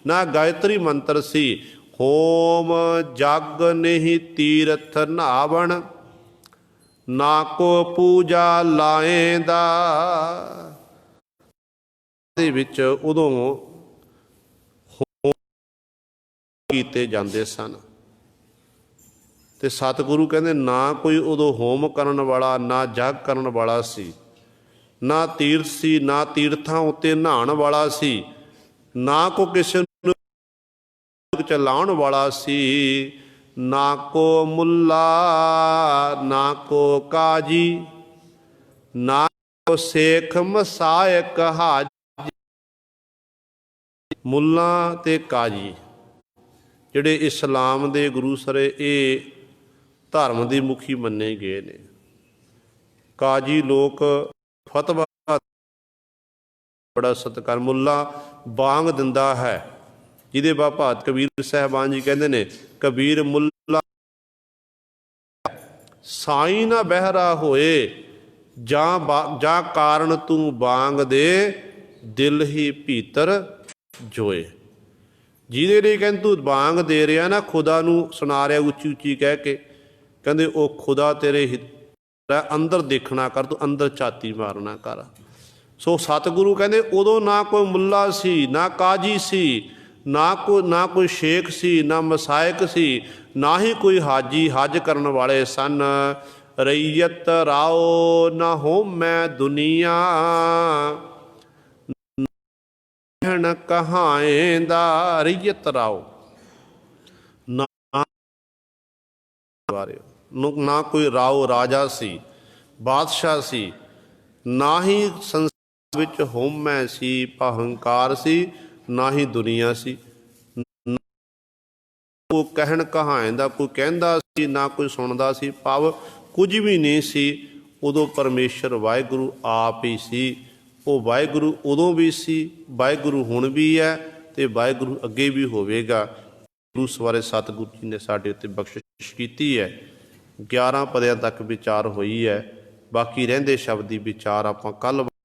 ਨਾ ਗਾਇਤਰੀ ਮੰਤਰ ਸੀ। ਹੋਮ ਜਗ ਨਹੀਂ ਤੀਰਥ ਨਾਵਣ, ਨਾ ਕੋ ਪੂਜਾ ਲਾਏਂਦਾ। ਦੇ ਵਿੱਚ ਉਦੋਂ ਹੋਮ ਕੀਤੇ ਜਾਂਦੇ ਸਨ ਤੇ ਸਤਿਗੁਰੂ ਕਹਿੰਦੇ ਨਾ ਕੋਈ ਉਦੋਂ ਹੋਮ ਕਰਨ ਵਾਲਾ, ਨਾ ਜਗ ਕਰਨ ਵਾਲਾ ਸੀ, ਨਾ ਤੀਰਥ ਸੀ, ਨਾ ਤੀਰਥਾਂ ਉੱਤੇ ਨਹਾਉਣ ਵਾਲਾ ਸੀ, ਨਾ ਕੋ ਕਿਸੇ ਨੂੰ ਚਲਾਉਣ ਵਾਲਾ ਸੀ, ਨਾ ਕੋ ਮੁੱਲਾ, ਨਾ ਕੋ ਕਾਜੀ, ਨਾ ਕੋ ਸੇਖ ਮਸਾਇਕ ਹਾਜੀ। ਮੁੱਲਾ ਤੇ ਕਾਜੀ ਜਿਹੜੇ ਇਸਲਾਮ ਦੇ ਗੁਰੂ ਸਰੇ ਇਹ ਧਰਮ ਦੇ ਮੁਖੀ ਮੰਨੇ ਗਏ ਨੇ। ਕਾਜੀ ਲੋਕ ਫਤਵਾ ਬੜਾ ਸਤਿਕਾਰ, ਮੁੱਲਾ ਬਾਂਗ ਦਿੰਦਾ ਹੈ, ਜਿਹਦੇ ਭਾਤ ਕਬੀਰ ਸਾਹਿਬਾਨ ਜੀ ਕਹਿੰਦੇ ਨੇ, ਕਬੀਰ ਮੁੱਲਾ ਸਾਈ ਨਾ ਬਹਿਰਾ ਹੋਏ, ਜਾਂ ਕਾਰਨ ਤੂੰ ਬਾਂਗ ਦੇ ਦਿਲ ਹੀ ਭੀਤਰ ਜੋਏ। ਜਿਹਦੇ ਲਈ ਕਹਿੰਦੇ ਤੂੰ ਬਾਂਗ ਦੇ ਰਿਹਾ ਨਾ, ਖੁਦਾ ਨੂੰ ਸੁਣਾ ਰਿਹਾ ਉੱਚੀ ਉੱਚੀ ਕਹਿ ਕੇ, ਕਹਿੰਦੇ ਉਹ ਖੁਦਾ ਤੇਰੇ ਅੰਦਰ ਦੇਖਣਾ ਕਰ, ਤੂੰ ਅੰਦਰ ਝਾਤੀ ਮਾਰਨਾ ਕਰ। ਸੋ ਸਤਿਗੁਰੂ ਕਹਿੰਦੇ ਉਦੋਂ ਨਾ ਕੋਈ ਮੁੱਲਾ ਸੀ, ਨਾ ਕਾਜੀ ਸੀ, ਨਾ ਕੋਈ ਸ਼ੇਖ ਸੀ, ਨਾ ਮਸਾਇਕ ਸੀ, ਨਾ ਹੀ ਕੋਈ ਹਾਜੀ ਹਜ ਕਰਨ ਵਾਲੇ ਸਨ। ਰਈਅਤ ਰਾਓ ਨਾ ਹੋਮੈ ਦੁਨੀਆ, ਕਹਿਣ ਕਹਾਏਂਦਾ। ਰਈਅਤ ਰਾਓ ਨਾ ਕੋਈ ਰਾਓ ਰਾਜਾ ਸੀ, ਬਾਦਸ਼ਾਹ ਸੀ, ਨਾ ਹੀ ਸੰਸਾਰ ਵਿੱਚ ਹੋਮੈ ਸੀ, ਅਹੰਕਾਰ ਸੀ, ਨਾ ਹੀ ਦੁਨੀਆ ਸੀ। ਕੋਈ ਕਹਿਣ ਕਹਾਏਂਦਾ, ਕੋਈ ਕਹਿੰਦਾ ਸੀ, ਨਾ ਕੋਈ ਸੁਣਦਾ ਸੀ, ਭਾਵ ਕੁਝ ਵੀ ਨਹੀਂ ਸੀ। ਉਦੋਂ ਪਰਮੇਸ਼ਰ ਵਾਹਿਗੁਰੂ ਆਪ ਹੀ ਸੀ। ਉਹ ਵਾਹਿਗੁਰੂ ਉਦੋਂ ਵੀ ਸੀ, ਵਾਹਿਗੁਰੂ ਹੁਣ ਵੀ ਹੈ, ਤੇ ਵਾਹਿਗੁਰੂ ਅੱਗੇ ਵੀ ਹੋਵੇਗਾ। ਗੁਰੂ ਸਵਾਰੇ ਸਤਿਗੁਰੂ ਜੀ ਨੇ ਸਾਡੇ ਉੱਤੇ ਬਖਸ਼ਿਸ਼ ਕੀਤੀ ਹੈ। 11 ਪਦਿਆਂ ਤੱਕ ਵਿਚਾਰ ਹੋਈ ਹੈ, ਬਾਕੀ ਰਹਿੰਦੇ ਸ਼ਬਦੀ ਵਿਚਾਰ ਆਪਾਂ ਕੱਲ੍ਹ